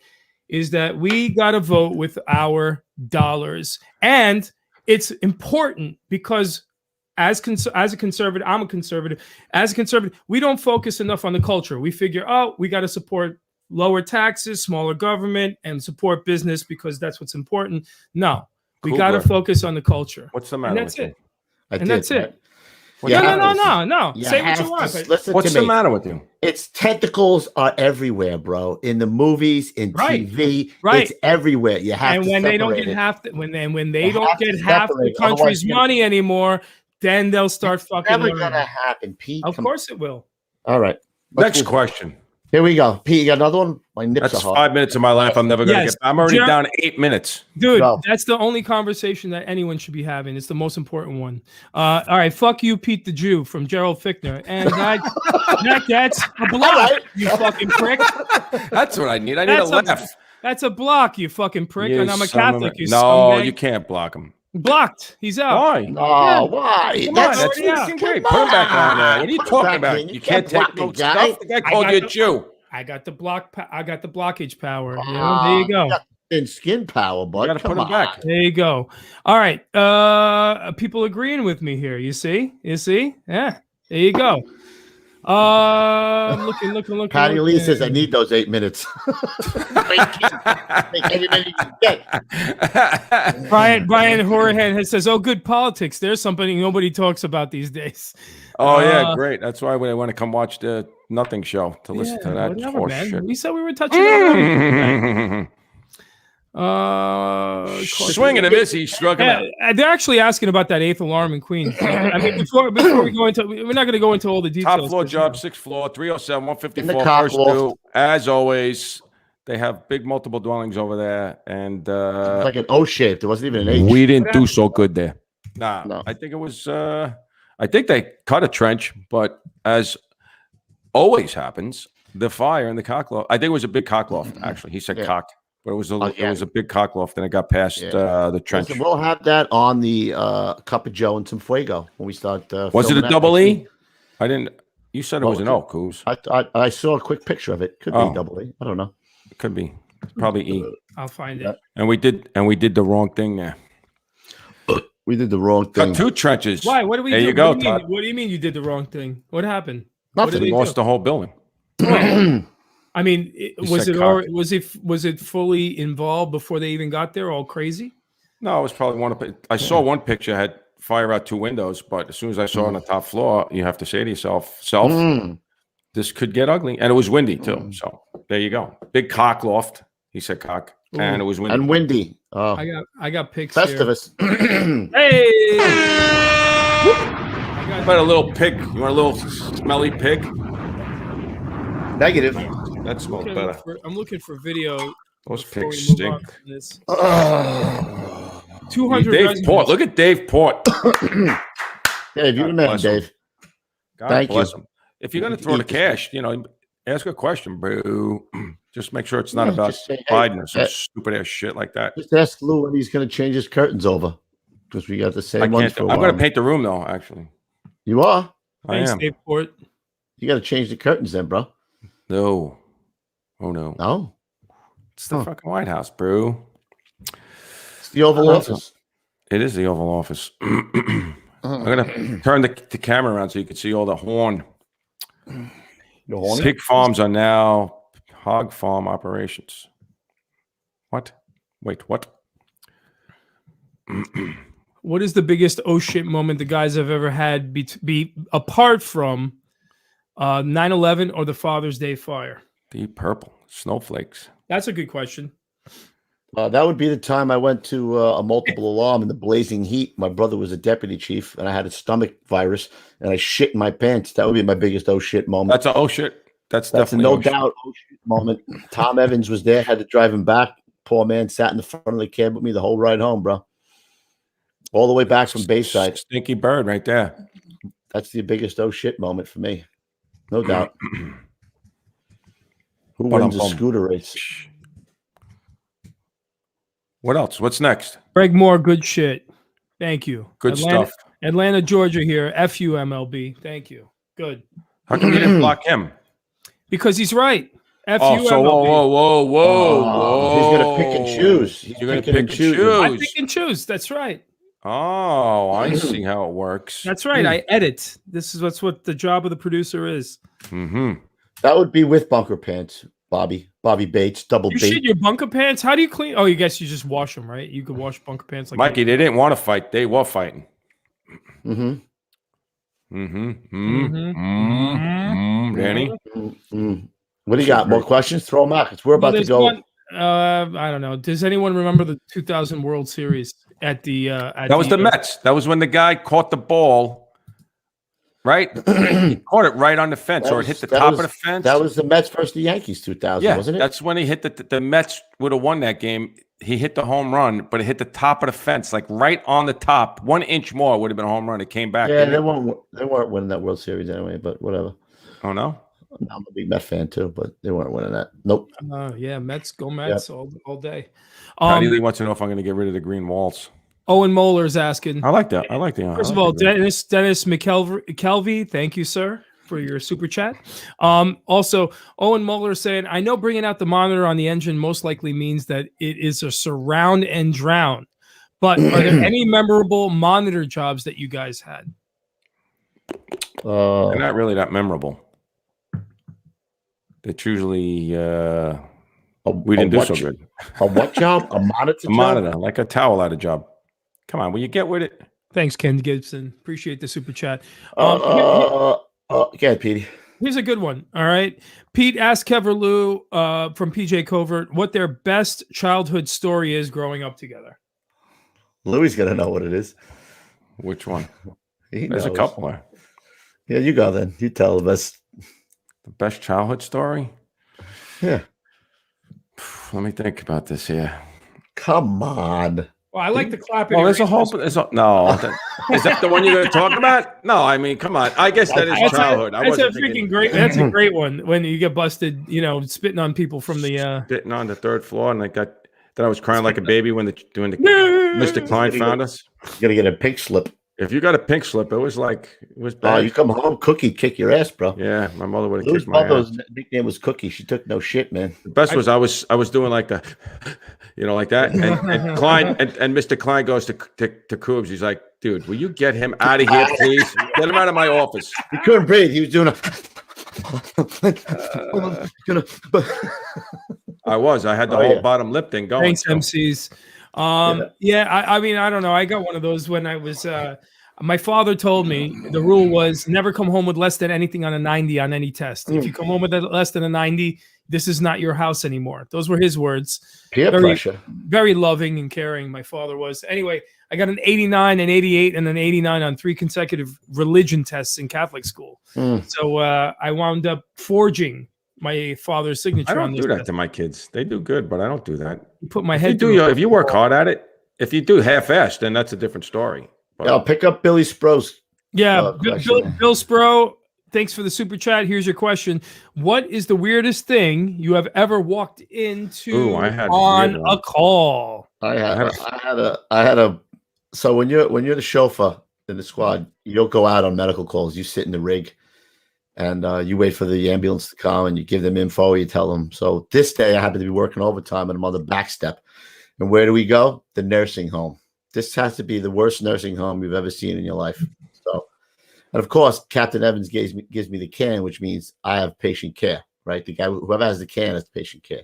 Is that we got to vote with our dollars, and it's important because. As a conservative, I'm a conservative. As a conservative, we don't focus enough on the culture. We figure, we got to support lower taxes, smaller government, and support business because that's what's important. No, we got to focus on the culture. What's the matter? And that's it. That's it. No. Say what you want. What's the matter with you? Its tentacles are everywhere, bro. In the movies, in TV, it's everywhere. You have to. And when they don't get half, when they don't get half the country's money anymore. Then they'll start fucking. Never gonna happen, Pete. Of course it will. All right. Next question. Here we go, Pete. You got another one? My nips That's are hard. 5 minutes of my life. I'm never gonna get. I'm already down 8 minutes, dude. That's the only conversation that anyone should be having. It's the most important one. All right, fuck you, Pete the Jew from Gerald Fichtner, and that's a block. You fucking prick. That's what I need. I need a laugh. That's a block, you fucking prick. And I'm a Catholic. You no, you can't block him. Blocked. He's out. Why? No, why? That's great. Put him back on there. What are you talking about? You can't take no stuff. The guy called you a Jew. I got the blockage power. There you go. In skin power, bud. You gotta put him back. There you go. All right. People agreeing with me here. You see? Yeah. There you go. I'm looking. Patty Lee says, I need those 8 minutes. Brian Horahan says, oh, good politics. There's something nobody talks about these days. Oh, yeah, great. That's why we want to come watch the Nothing show to listen to that horse shit. We said we were touching on swinging a miss, he's struggling. They're actually asking about that 8th alarm in Queens. I mean, before we go into, we're not going to go into all the details. Top floor job, 6th floor, 307, 154, first due. As always, they have big multiple dwellings over there, and like an O shaped. It wasn't even an H. We didn't do so good there. No. I think it was. I think they cut a trench, but as always happens, the fire in the cock loft. I think it was a big cock loft. Actually, he said cock. But it was a big cock loft, and it got past the trench. Listen, we'll have that on the Cup of Joe and some Fuego when we start. Was it a double E? I didn't. You said it was an O, Coos. I saw a quick picture of it. Could be double E. I don't know. It could be. It's probably E. I'll find it. And we did the wrong thing there. We did the wrong thing. Got 2 trenches. Why? What do we do? There you go, Todd. What do you mean you did the wrong thing? What happened? Nothing. We lost the whole building. I mean, was it fully involved before they even got there? All crazy? No, it was probably I saw one picture had fire out 2 windows, but as soon as I saw on the top floor, you have to say to yourself, this could get ugly, and it was windy too. So there you go. Big cock loft. He said cock, and it was windy. And windy. Oh, I got pics. Festivus. Hey. How about a little pig? You want a little smelly pig? Negative. That smells better. I'm looking for video. Those pigs stink. 200. Dave Port. Look at Dave Port. Dave, you're the man, Dave. Thank you. If you're going to throw the cash, ask a question, bro. Just make sure it's not about Biden or some stupid ass shit like that. Just ask Lou when he's going to change his curtains over, because we got the same ones. I'm going to paint the room though. Actually, you are. I am. Dave Port. You got to change the curtains then, bro. No. Oh no. No, It's the fucking White House, bro. it's the Oval Office. It is the Oval Office. I'm gonna turn the camera around so you can see all the horn. You're horny? Pig farms are now hog farm operations. What? Wait, what? What is the biggest oh shit moment the guys have ever had be apart from 9/11 or the Father's Day fire? Deep purple snowflakes. That's a good question. That would be the time I went to a multiple alarm in the blazing heat. My brother was a deputy chief, and I had a stomach virus, and I shit in my pants. That would be my biggest oh shit moment. That's a oh shit. That's a definitely no oh shit. doubt oh shit moment. Tom Evans was there, had to drive him back. Poor man sat in the front of the cab with me the whole ride home, bro. All the way back from Bayside. Stinky bird right there. That's the biggest oh shit moment for me. No doubt. Who wins a scooter race? What else? What's next? Greg Moore, good shit. Thank you. Good stuff. Atlanta, Georgia here. FU MLB. Thank you. Good. How come you didn't block him? Because he's right. FU so MLB. whoa. He's gonna pick and choose. You're gonna pick and choose. I pick and choose. That's right. Oh, I see how it works. That's right. I edit. That's what the job of the producer is. Mm-hmm. That would be with bunker pants, Bobby Bates, double You B. shit your bunker pants? How do you clean? Oh, you guess you just wash them, right? You could wash bunker pants like Mikey, they didn't want to fight. They were fighting. Mm-hmm. Danny? What do you got? More questions? Throw them out. We're about to go. One, I don't know. Does anyone remember the 2000 World Series at the? That was the Mets. That was when the guy caught the ball. Right? He caught it right on the fence, or it hit the top of the fence. That was the Mets versus the Yankees 2000, wasn't it? That's when he hit the Mets would have won that game. He hit the home run, but it hit the top of the fence, like right on the top. 1 inch more would have been a home run. It came back. Yeah, they weren't winning that World Series anyway, but whatever. Oh, no? I'm a big Met fan too, but they weren't winning that. Nope. Yeah, Mets, go Mets all day. Patty Lee wants to know if I'm going to get rid of the green walls. Owen Moeller's asking. I like that. I like the. First of all, Dennis McKelvey, thank you, sir, for your super chat. Also, Owen Moeller saying, I know bringing out the monitor on the engine most likely means that it is a surround and drown, but are there any memorable monitor jobs that you guys had? They're not really that memorable. It's usually we didn't do so good. A what job? A monitor job? A monitor, like a towel out of job. Come on, will you get with it? Thanks, Ken Gibson. Appreciate the super chat. Go ahead, Petey. Here's a good one. All right. Pete asked Keverloo from PJ Covert what their best childhood story is growing up together. Louis going to know what it is. Which one? There's a couple. Yeah, you go then. You tell the best childhood story? Yeah. Let me think about this here. Come on. Well, I like the clapping. Well, there's a whole. No, is that the one you're going to talk about? No, I mean, come on. I guess that is childhood. That's a freaking great. That's a great one. When you get busted, spitting on people from the spitting on the third floor, and that I was crying like a baby when Mr. Klein found us. You got to get a pink slip. If you got a pink slip, it was bad. Oh, you come home, Cookie kick your ass, bro. Yeah, my mother would have kicked my ass. Nickname was Cookie. She took no shit, man. The best was I was doing like the, like that, and Klein and Mr. Klein goes to Coobs. He's like, dude, will you get him out of here, please? Get him out of my office. He couldn't breathe. He was doing I had the whole bottom lip thing going. Thanks, MCs. I mean, I don't know. I got one of those when I was. My father told me the rule was never come home with less than anything on a 90 on any test. If you come home with less than a 90, this is not your house anymore. Those were his words. Peer pressure. Very loving and caring. My father was. Anyway, I got an 89, an 88, and an 89 on 3 consecutive religion tests in Catholic school. So I wound up forging my father's signature. I don't do that to my kids. They do good, but I don't do that. Put my head. If you work hard at it, if you do half-assed, then that's a different story. But I'll pick up Billy Spro's. Yeah, Bill Spro. Thanks for the super chat. Here's your question: what is the weirdest thing you have ever walked into on a call? I had a. So when you're the chauffeur in the squad, you don't go out on medical calls. You sit in the rig. and you wait for the ambulance to come, and you give them info. You tell them. So this day, I happened to be working overtime, and I'm on the back step. And where do we go? The nursing home. This has to be the worst nursing home you've ever seen in your life. So, and of course, Captain Evans gives me the can, which means I have patient care, right? The guy, whoever has the can, has patient care.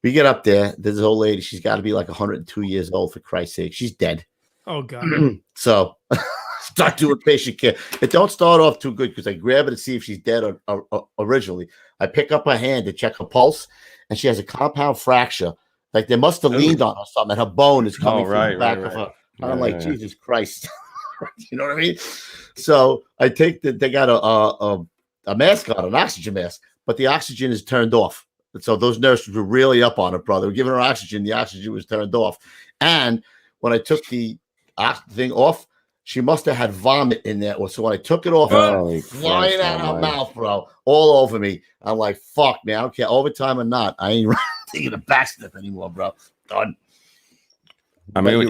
We get up there. There's this old lady. She's got to be like 102 years old, for Christ's sake. She's dead. Oh, God. So start doing patient care. It don't start off too good because I grab her to see if she's dead or originally. I pick up her hand to check her pulse, and she has a compound fracture. Like they must have leaned on her something, and her bone is coming from the back of her. And I'm like, Jesus Christ. You know what I mean? So I take they got a mask on, an oxygen mask, but the oxygen is turned off. So those nurses were really up on her, brother. They were giving her oxygen. The oxygen was turned off. And when I took the thing off, she must have had vomit in there. So when I took it off, flying out of her mouth, bro, all over me. I'm like, fuck, man. I don't care, overtime or not. I ain't taking a back step anymore, bro. Done. I mean,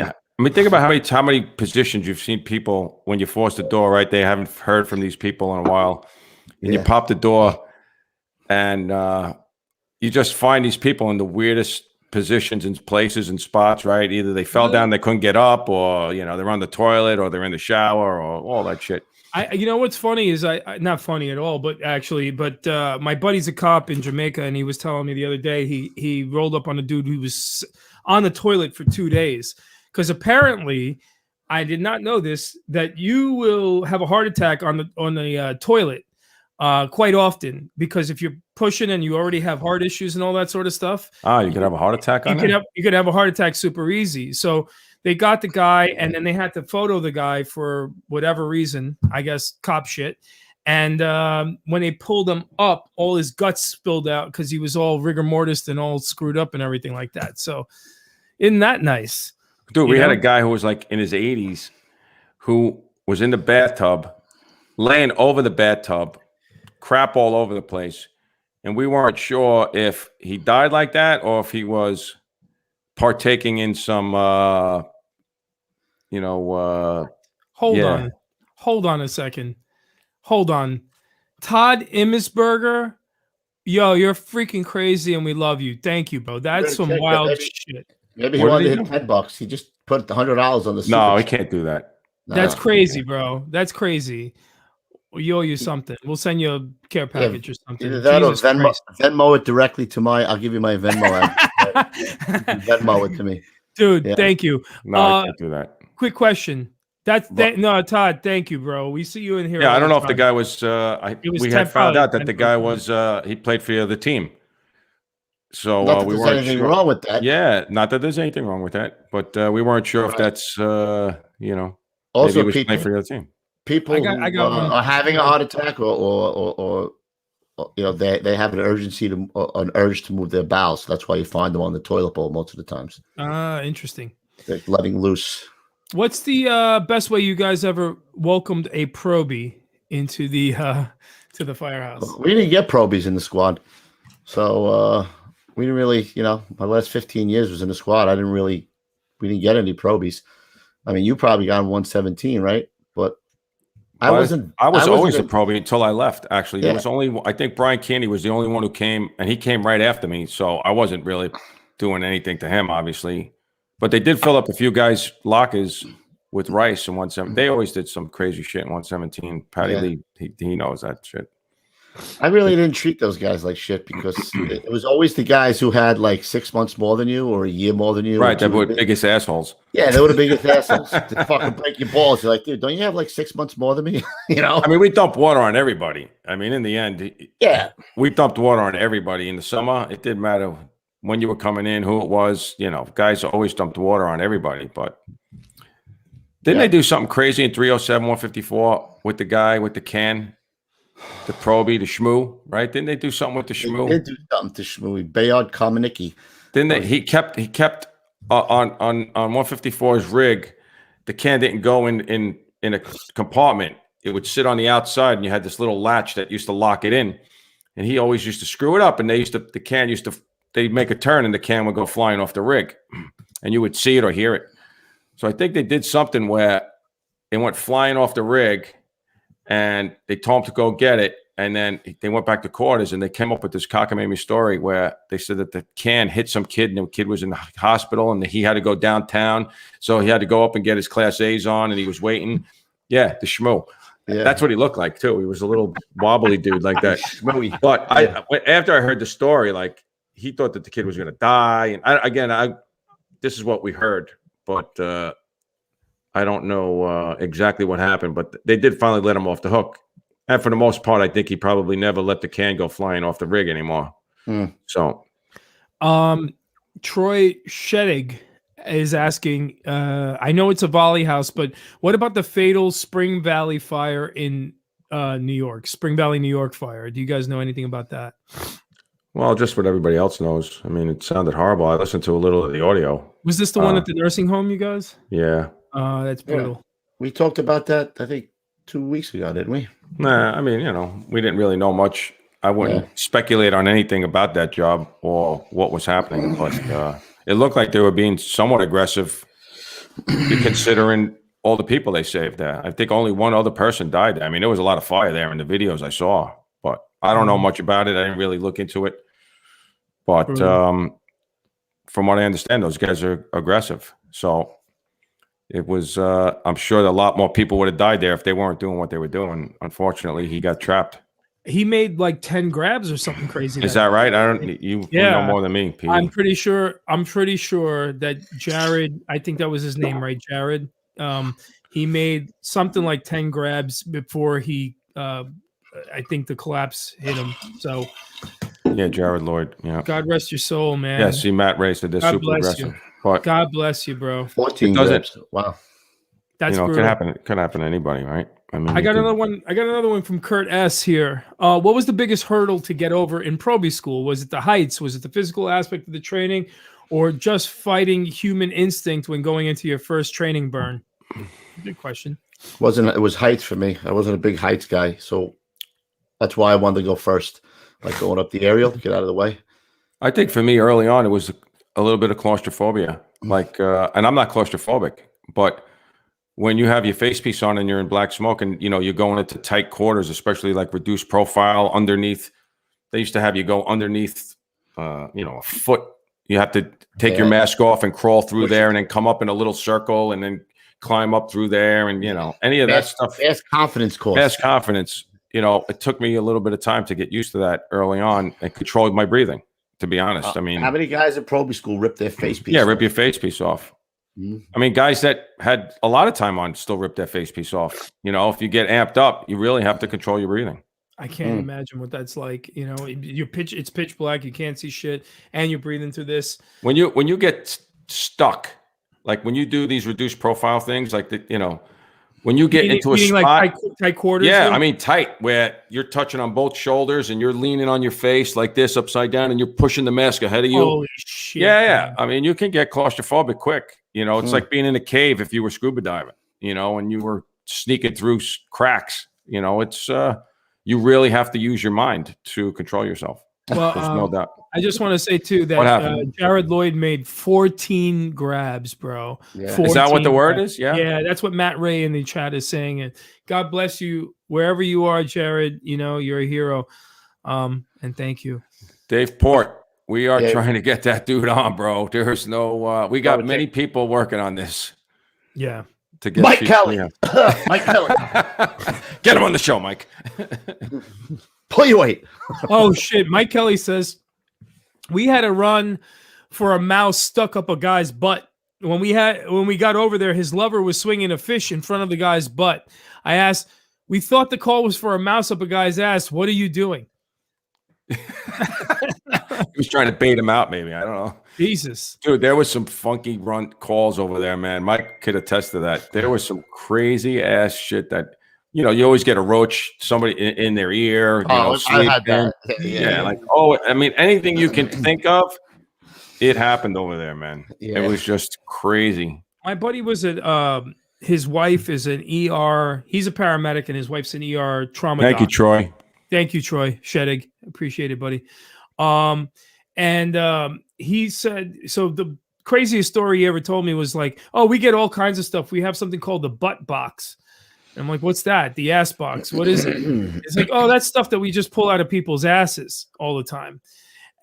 think about how many positions you've seen people when you force the door, right? They haven't heard from these people in a while. And you pop the door, and you just find these people in the weirdest positions and places and spots, right? Either they fell down, they couldn't get up, or they're on the toilet, or they're in the shower, or all that shit. You know what's funny is I not funny at all, but my buddy's a cop in Jamaica, and he was telling me the other day he rolled up on a dude who was on the toilet for 2 days, because apparently, I did not know this, that you will have a heart attack on the toilet quite often, because if you're pushing and you already have heart issues and all that sort of stuff. You could have a heart attack on that? You could have a heart attack super easy. So they got the guy, and then they had to photo the guy for whatever reason, I guess cop shit. And when they pulled him up, all his guts spilled out because he was all rigor mortis and all screwed up and everything like that. So isn't that nice? Dude, we had a guy who was like in his 80s who was in the bathtub, laying over the bathtub, crap all over the place. And we weren't sure if he died like that or if he was partaking in some, Hold on a second. Hold on. Todd Immesberger, yo, you're freaking crazy and we love you. Thank you, bro. That's some wild shit. Maybe he wanted to hit $10. He just put $100 on the No, he can't do that. That's crazy, bro. That's crazy. We owe you something. We'll send you a care package or something. Either that or Venmo it directly to I'll give you my Venmo. Venmo it to me. Dude, thank you. No, I can't do that. Quick question. No, Todd, thank you, bro. We see you in here. Yeah, I don't know if the guy was we had found out that the guy was he played for the other team. So not that we there's weren't anything sure. wrong with that. Yeah, not that there's anything wrong with that, but we weren't sure if that's also maybe he was playing for the other team. People who are having a heart attack or they have an urge to move their bowels. So that's why you find them on the toilet bowl most of the times. Interesting. They're letting loose. What's the best way you guys ever welcomed a probie into the to the Firehouse? We didn't get probies in the squad, so we didn't really. My last 15 years was in the squad. We didn't get any probies. I mean, you probably got 117, right? But I was always a probie until I left. Actually, there was only I think Brian Candy was the only one who came, and he came right after me. So I wasn't really doing anything to him, obviously. But they did fill up a few guys' lockers with rice in 117. They always did some crazy shit in 117. Patty Lee, he knows that shit. I really didn't treat those guys like shit because it was always the guys who had like 6 months more than you or a year more than you. Right, they were the biggest assholes. Yeah, they were the biggest assholes. To fucking break your balls. You're like, dude, don't you have like 6 months more than me? I mean, we dumped water on everybody. I mean, in the end, we dumped water on everybody. In the summer, it didn't matter when you were coming in, who it was. Guys always dumped water on everybody. But didn't they do something crazy in 307, 154 with the guy with the can? The probie, the shmoo, right? Didn't they do something with the shmoo? They did do something to shmoo. Bayard Kamenicki. Didn't they? He kept on 154's rig. The can didn't go in a compartment. It would sit on the outside, and you had this little latch that used to lock it in. And he always used to screw it up. And they'd make a turn, and the can would go flying off the rig, and you would see it or hear it. So I think they did something where it went flying off the rig. And they told him to go get it, And then they went back to quarters and they came up with this cockamamie story where they said that the can hit some kid and the kid was in the hospital and he had to go downtown. So he had to go up and get his Class A's on and he was waiting. Yeah, the schmoo. Yeah. That's what he looked like too. He was a little wobbly dude like that. But after I heard the story, like he thought that the kid was going to die. And this is what we heard, but I don't know exactly what happened, but they did finally let him off the hook. And for the most part, I think he probably never let the can go flying off the rig anymore. So, Troy Sheddig is asking, I know it's a volley house, but what about the fatal Spring Valley fire in New York? Spring Valley, New York fire. Do you guys know anything about that? Well, just what everybody else knows. I mean, it sounded horrible. I listened to a little of the audio. Was this the one at the nursing home, you guys? Yeah. That's brutal. Yeah. We talked about that, I think, 2 weeks ago, didn't we? Nah, I mean, we didn't really know much. I wouldn't speculate on anything about that job or what was happening, but it looked like they were being somewhat aggressive considering all the people they saved there. I think only one other person died there. I mean, there was a lot of fire there in the videos I saw, but I don't know much about it. I didn't really look into it. But from what I understand, those guys are aggressive. So it was, I'm sure that a lot more people would have died there if they weren't doing what they were doing. Unfortunately, he got trapped. He made like 10 grabs or something crazy. Is that right? You know more than me, Pete. I'm pretty sure that Jared, I think that was his name, right? Jared. He made something like 10 grabs before he, I think the collapse hit him. So yeah, Jared Lloyd. Yeah. God rest your soul, man. Yeah, see, Matt Ray said this super aggressive. But God bless you, bro. 14 grabs. Wow. That's it could happen. It could happen to anybody, right? I mean, I got another one from Kurt S here. What was the biggest hurdle to get over in Proby school? Was it the heights? Was it the physical aspect of the training, or just fighting human instinct when going into your first training burn? Good question. It was heights for me. I wasn't a big heights guy, so that's why I wanted to go first, like going up the aerial to get out of the way. I think for me early on, it was a little bit of claustrophobia. Like, and I'm not claustrophobic, but when you have your face piece on and you're in black smoke and, you're going into tight quarters, especially like reduced profile underneath, they used to have you go underneath, a foot. You have to take your mask off and crawl through there and then come up in a little circle and then climb up through there. And, any of that stuff. Fast confidence course. Fast confidence. It took me a little bit of time to get used to that early on and control my breathing, to be honest. I mean, how many guys at Proby school rip their face piece off? Rip your face piece off. I mean, guys that had a lot of time on still rip their face piece off. If you get amped up, you really have to control your breathing. I can't imagine what that's like. It's pitch black, you can't see shit, and you're breathing through this. When you get stuck, like when you do these reduced profile things, like when you get into a spot, like tight quarters. Yeah, I mean tight, where you're touching on both shoulders and you're leaning on your face like this upside down, and you're pushing the mask ahead of you. Holy shit! Yeah. I mean, you can get claustrophobic quick. It's like being in a cave if you were scuba diving. And you were sneaking through cracks. It's you really have to use your mind to control yourself. Well, there's no doubt. I just want to say too that Jared Lloyd made 14 grabs, bro. Yeah. Is that what the word is? Yeah. Yeah, that's what Matt Ray in the chat is saying. And God bless you wherever you are, Jared. You're a hero. And thank you, Dave Port. We are trying to get that dude on, bro. There's no. We got many people working on this. Yeah. To get Mike Kelly. Mike Kelly. Get him on the show, Mike. Pull your weight. Oh shit! Mike Kelly says we had a run for a mouse stuck up a guy's butt. When we got over there, his lover was swinging a fish in front of the guy's butt. I asked, we thought the call was for a mouse up a guy's ass. What are you doing? He was trying to bait him out, maybe. I don't know. Jesus. Dude, there was some funky run calls over there, man. Mike could attest to that. There was some crazy ass shit that, you always get a roach, somebody in their ear. I had that. Yeah, like, I mean, anything you can think of, it happened over there, man. Yeah. It was just crazy. My buddy was at, his wife is an ER. He's a paramedic, and his wife's an ER trauma Thank you, Troy. Thank you, Troy Sheddig. Appreciate it, buddy. He said, so the craziest story he ever told me was like, we get all kinds of stuff. We have something called the butt box. I'm like, what's that? The ass box. What is it? It's like, oh, that's stuff that we just pull out of people's asses all the time.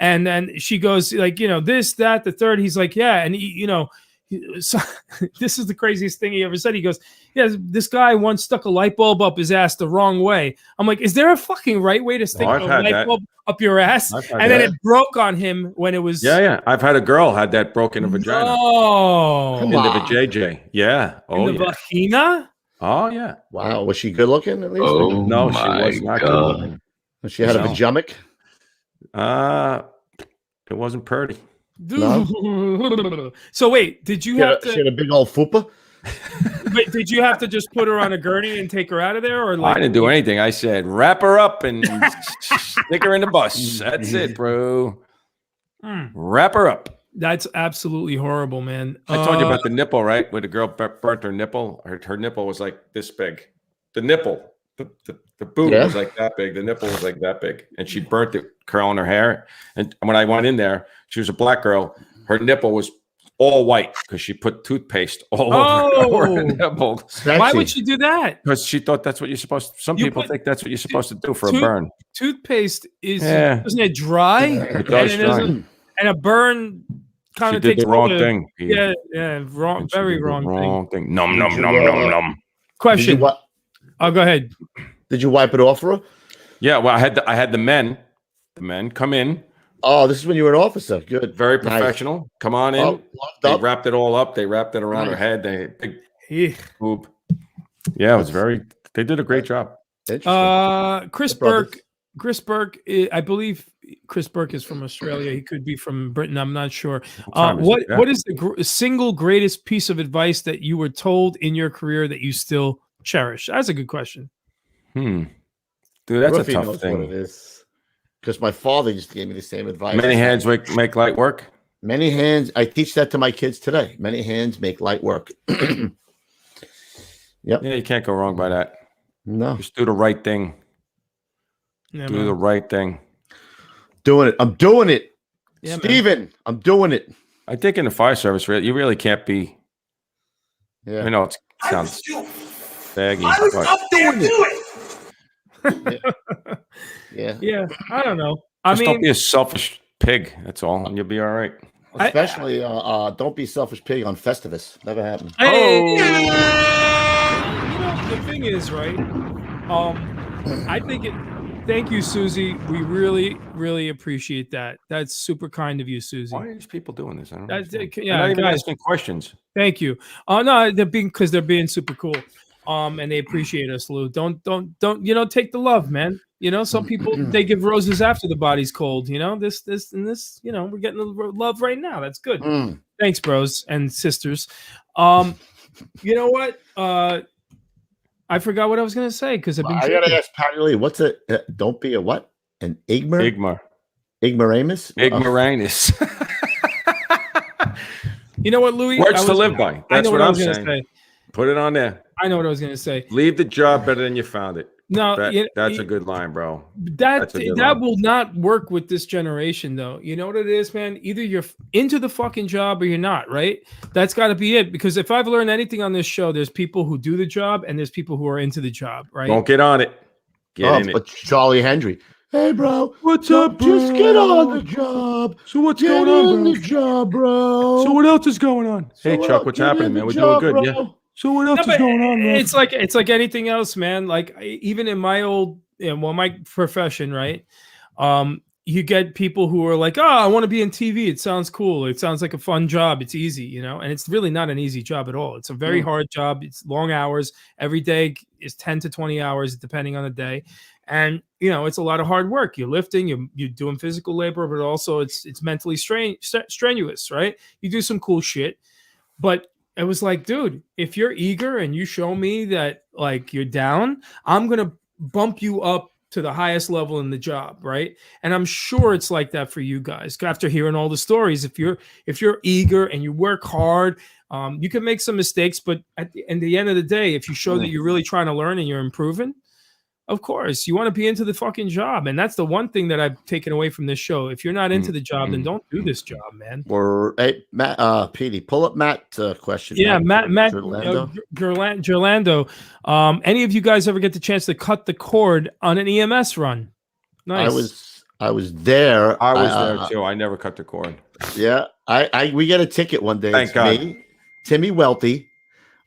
And then she goes like, this, that, the third. He's like, yeah. And so, this is the craziest thing he ever said. He goes, yeah, this guy once stuck a light bulb up his ass the wrong way. I'm like, is there a fucking right way to stick a light bulb up your ass? And then it broke on him when it was. Yeah. I've had a girl had that broken in a vagina. Oh, in the vajayjay. Yeah. Oh, in the vagina. Oh yeah. Wow. Was she good looking at least? Oh no, she was not good looking. She had a vajumic. It wasn't pretty. No? So wait, did you have to? She had a big old fupa. Wait, did you have to just put her on a gurney and take her out of there, or like? I didn't do anything. I said wrap her up and stick her in the bus. That's it, bro. Wrap her up. That's absolutely horrible, man. I told you about the nipple, right? Where the girl burnt her nipple. Her nipple was like this big. The nipple, the boob was like that big. The nipple was like that big, and she burnt it curling her hair. And when I went in there, she was a black girl. Her nipple was all white because she put toothpaste all over her nipple. Why would she do that? Because she thought that's what you're supposed to. Some people think that's what you're supposed to do for a burn. Toothpaste isn't it dry? It does dry. And a burn kind of takes the wrong thing. Yeah, wrong, very wrong thing. Num. Question. Oh, go ahead. Did you wipe it off for her? Yeah, well, I had the men come in. Oh, this is when you were an officer. Good. Very professional. Nice. Come on in. Oh, they wrapped it all up. They wrapped it around her head. They big boob. Yeah, it was they did a great job. Chris Burke, I believe Chris Burke is from Australia. He could be from Britain. I'm not sure. What is the single greatest piece of advice that you were told in your career that you still cherish? That's a good question. Dude, that's a tough thing. What it is. Because my father just gave me the same advice. Many hands make light work. Many hands. I teach that to my kids today. Many hands make light work. Yep. Yeah, you can't go wrong by that. No. Just do the right thing. Yeah, do the right thing. Doing it. I'm doing it. Yeah, Steven, I'm doing it. I think in the fire service, you really can't be. Yeah. I know it sounds baggy. I was up there doing Yeah. I don't know. Don't be a selfish pig. That's all, and you'll be all right. Especially, don't be selfish pig on Festivus. Never happened. The thing is, right? I think it. Thank you, Susie. We really, really appreciate that. That's super kind of you, Susie. Why are these people doing this? I don't know. Yeah, not even asking questions. Thank you. No, they're being super cool. And they appreciate us, Lou. Don't take the love, man. Some people they give roses after the body's cold. This, and this. We're getting the love right now. That's good. Thanks, bros and sisters. You know what? I forgot what I was gonna say because I gotta ask Patty Lee. What's a don't be a what? An ignoramus? Ignoramus. You know what, Louis? Words to live by. That's what I'm saying. Say. Put it on there. I know what I was gonna say. Leave the job better than you found it. No, that's a good line, bro. That will not work with this generation, though. You know what it is, man? Either you're into the fucking job or you're not, right? That's got to be it. Because if I've learned anything on this show, there's people who do the job and there's people who are into the job, right? Don't get on it. Get in it. Charlie Hendry. Hey, bro. What's up, bro? Just get on the job. So what's going on, bro? The job, bro. So what else is going on? Hey, Chuck, what's happening, man? We're doing good, yeah. So what else is going on, man? It's like anything else, man. Like even in my my profession, right? You get people who are like, "Oh, I want to be in TV. It sounds cool. It sounds like a fun job. It's easy, and it's really not an easy job at all. It's a very hard job. It's long hours. Every day is 10 to 20 hours, depending on the day, and it's a lot of hard work. You're lifting, you're doing physical labor, but also it's mentally strenuous, right? You do some cool shit, but it was like, dude, if you're eager and you show me that like you're down, I'm going to bump you up to the highest level in the job. Right. And I'm sure it's like that for you guys after hearing all the stories. If you're eager and you work hard, you can make some mistakes, but at the end of the day, if you show that you're really trying to learn and you're improving, Of course, you want to be into the fucking job, and that's the one thing that I've taken away from this show. If you're not into the job, then don't do this job, man. Or hey, Matt, Petey, pull up Matt's question. Yeah, Matt Gerlando. Gerlando. Any of you guys ever get the chance to cut the cord on an EMS run? Nice. I was there. I was there too. I never cut the cord. Yeah, we get a ticket one day. Thank God. Me, Timmy Welty,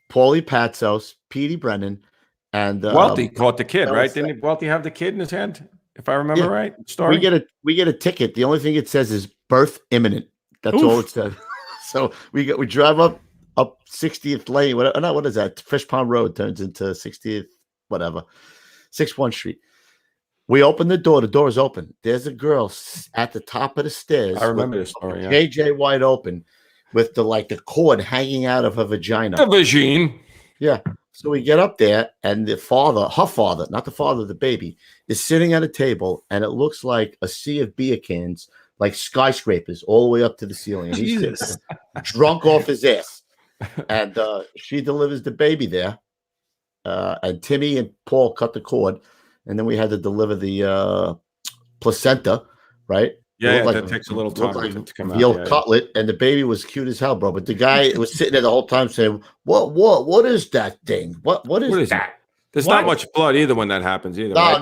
Paulie Patsos, Petey Brennan, and Welty caught the kid, right? Didn't Welty have the kid in his hand? If I remember right, story. We get a ticket. The only thing it says is birth imminent. That's all it says. So we drive up 60th Lane. What is that? Fish Pond Road turns into 60th, whatever, 61st Street. We open the door. The door is open. There's a girl at the top of the stairs. I remember this story. Yeah. JJ wide open, with the cord hanging out of her vagina. The vagine. Yeah. So we get up there, and her father, not the father of the baby, is sitting at a table, and it looks like a sea of beer cans, like skyscrapers, all the way up to the ceiling. And he's sitting drunk off his ass. And she delivers the baby there. And Timmy and Paul cut the cord, and then we had to deliver the placenta, right? Yeah, that takes a little time to come out. The old cutlet, and the baby was cute as hell, bro. But the guy was sitting there the whole time saying, What is that thing? What is that? There's not much blood either when that happens either. No,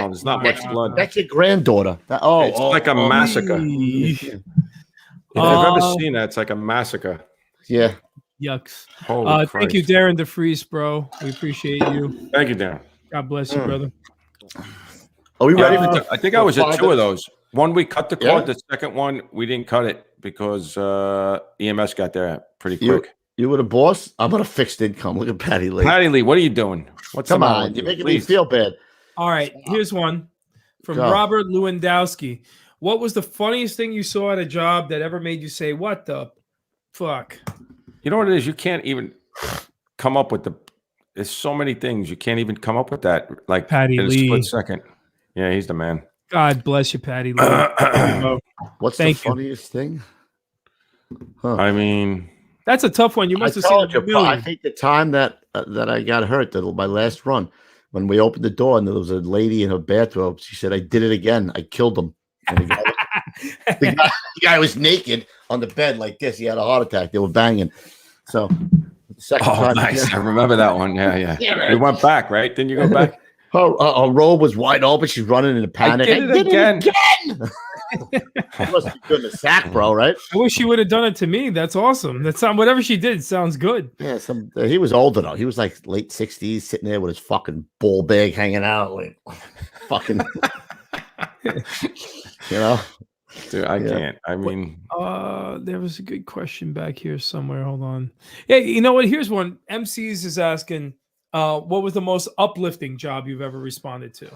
there's not much blood. That's your granddaughter. It's like a massacre. If you've ever seen that, it's like a massacre. Yeah. Yucks. Holy thank you, Darren DeFries, bro. We appreciate you. Thank you, Darren. God bless you, brother. Are we ready? I think I was at 2 of those. One, we cut the cord. The second one, we didn't cut it because EMS got there pretty quick. You were the boss? I'm on a fixed income. Look at Patty Lee. Patty Lee, what are you doing? Come on. You're making me feel bad. All right. Here's one from Robert Lewandowski. What was the funniest thing you saw at a job that ever made you say, what the fuck? You know what it is? You can't even come up with there's so many things. You can't even come up with that. Like Patty in Lee. a split second. Yeah, he's the man. God bless you, Patty Lee. What's the funniest thing? Huh. I mean, that's a tough one. You must have seen it. I think the time that I got hurt, my last run, when we opened the door and there was a lady in her bathrobe, she said, I did it again. I killed him. And the guy was naked on the bed like this. He had a heart attack. They were banging. So the second time. Nice. I remember that one. Yeah. You went back, right? Didn't you go back? Her robe was wide open. She's running in a panic. I did it again. She must be doing the sack, bro, right? I wish she would have done it to me. That's awesome. That's whatever she did sounds good. Yeah, he was older though. He was like late 60s, sitting there with his fucking ball bag hanging out, like fucking. You know, dude, I can't. I mean, there was a good question back here somewhere. Hold on. Yeah, you know what? Here's one. MCs is asking, what was the most uplifting job you've ever responded to?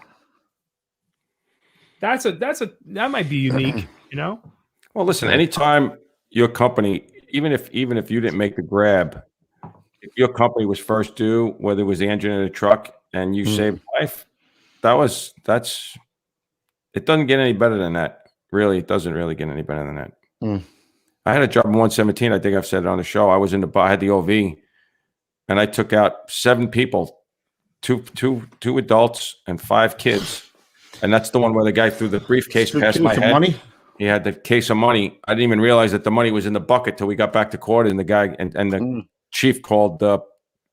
That might be unique, you know? Well, listen, anytime your company, even if you didn't make the grab, if your company was first due, whether it was the engine in the truck and you saved life, it doesn't get any better than that. Really, it doesn't really get any better than that. I had a job in 117. I think I've said it on the show. I had the OV, and I took out 7 people, two adults and 5 kids. And that's the one where the guy threw the briefcase past my head. Money? He had the case of money. I didn't even realize that the money was in the bucket till we got back to court. And the guy and the chief called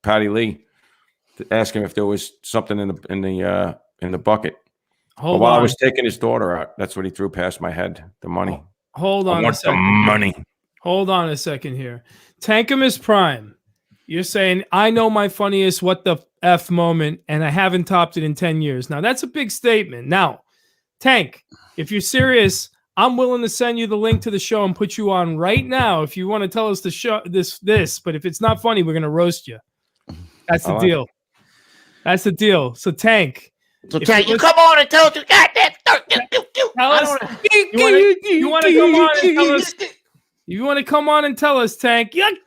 Patty Lee to ask him if there was something in the bucket. While I was taking his daughter out, that's what he threw past my head. The money. Hold on a second. The money. Hold on a second here. Tankamus Prime. You're saying, I know my funniest what the F moment, and I haven't topped it in 10 years. Now, that's a big statement. Now, Tank, if you're serious, I'm willing to send you the link to the show and put you on right now if you want to tell us the show this. But if it's not funny, we're going to roast you. That's the deal. That's the deal. So, Tank. So, Tank, you come on and tell us. Tell us. You want to come on and tell us. You want to come on and tell us, Tank? I'm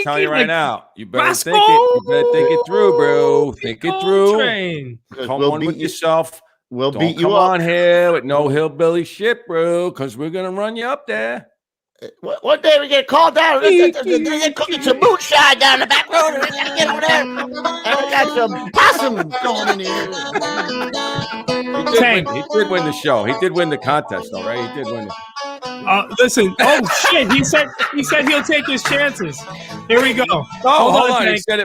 telling you right now. You better think it through, bro. Think it through. Come on with yourself. We'll Don't beat you come up on here with no hillbilly shit, bro, because we're gonna run you up there. One day we get called down. They're cooking some moonshine down the back road. We gotta get over there. And we got some possum going in here. He did win the show. He did win the contest, though, right? He did win. Listen. Oh shit! He said he'll take his chances. Here we go. Oh, hold on. He said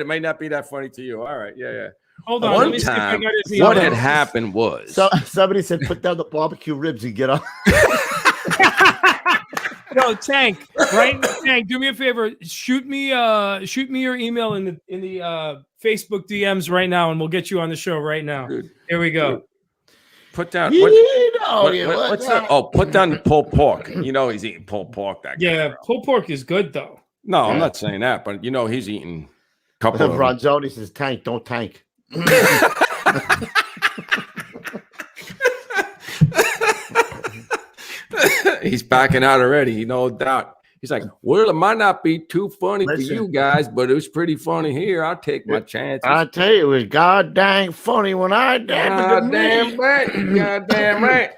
it may not be that funny to you. All right. Yeah. Hold on. One time, what had happened was somebody said, "Put down the barbecue ribs and get up." Yo, Tank, right? Tank, do me a favor. Shoot me your email in the Facebook DMs right now, and we'll get you on the show right now. Dude, here we go. Dude. Put down what's that? Oh, put down the pulled pork. You know he's eating pulled pork. That guy. Yeah, pulled pork is good though. No, I'm not saying that, but you know he's eating a couple of Ronzoni says, "Tank, don't tank." He's backing out already, no doubt. He's like, well, it might not be too funny for you guys, but it was pretty funny here. I'll take my chances. I tell you, it was goddamn funny when I did. Goddamn right. Goddamn right.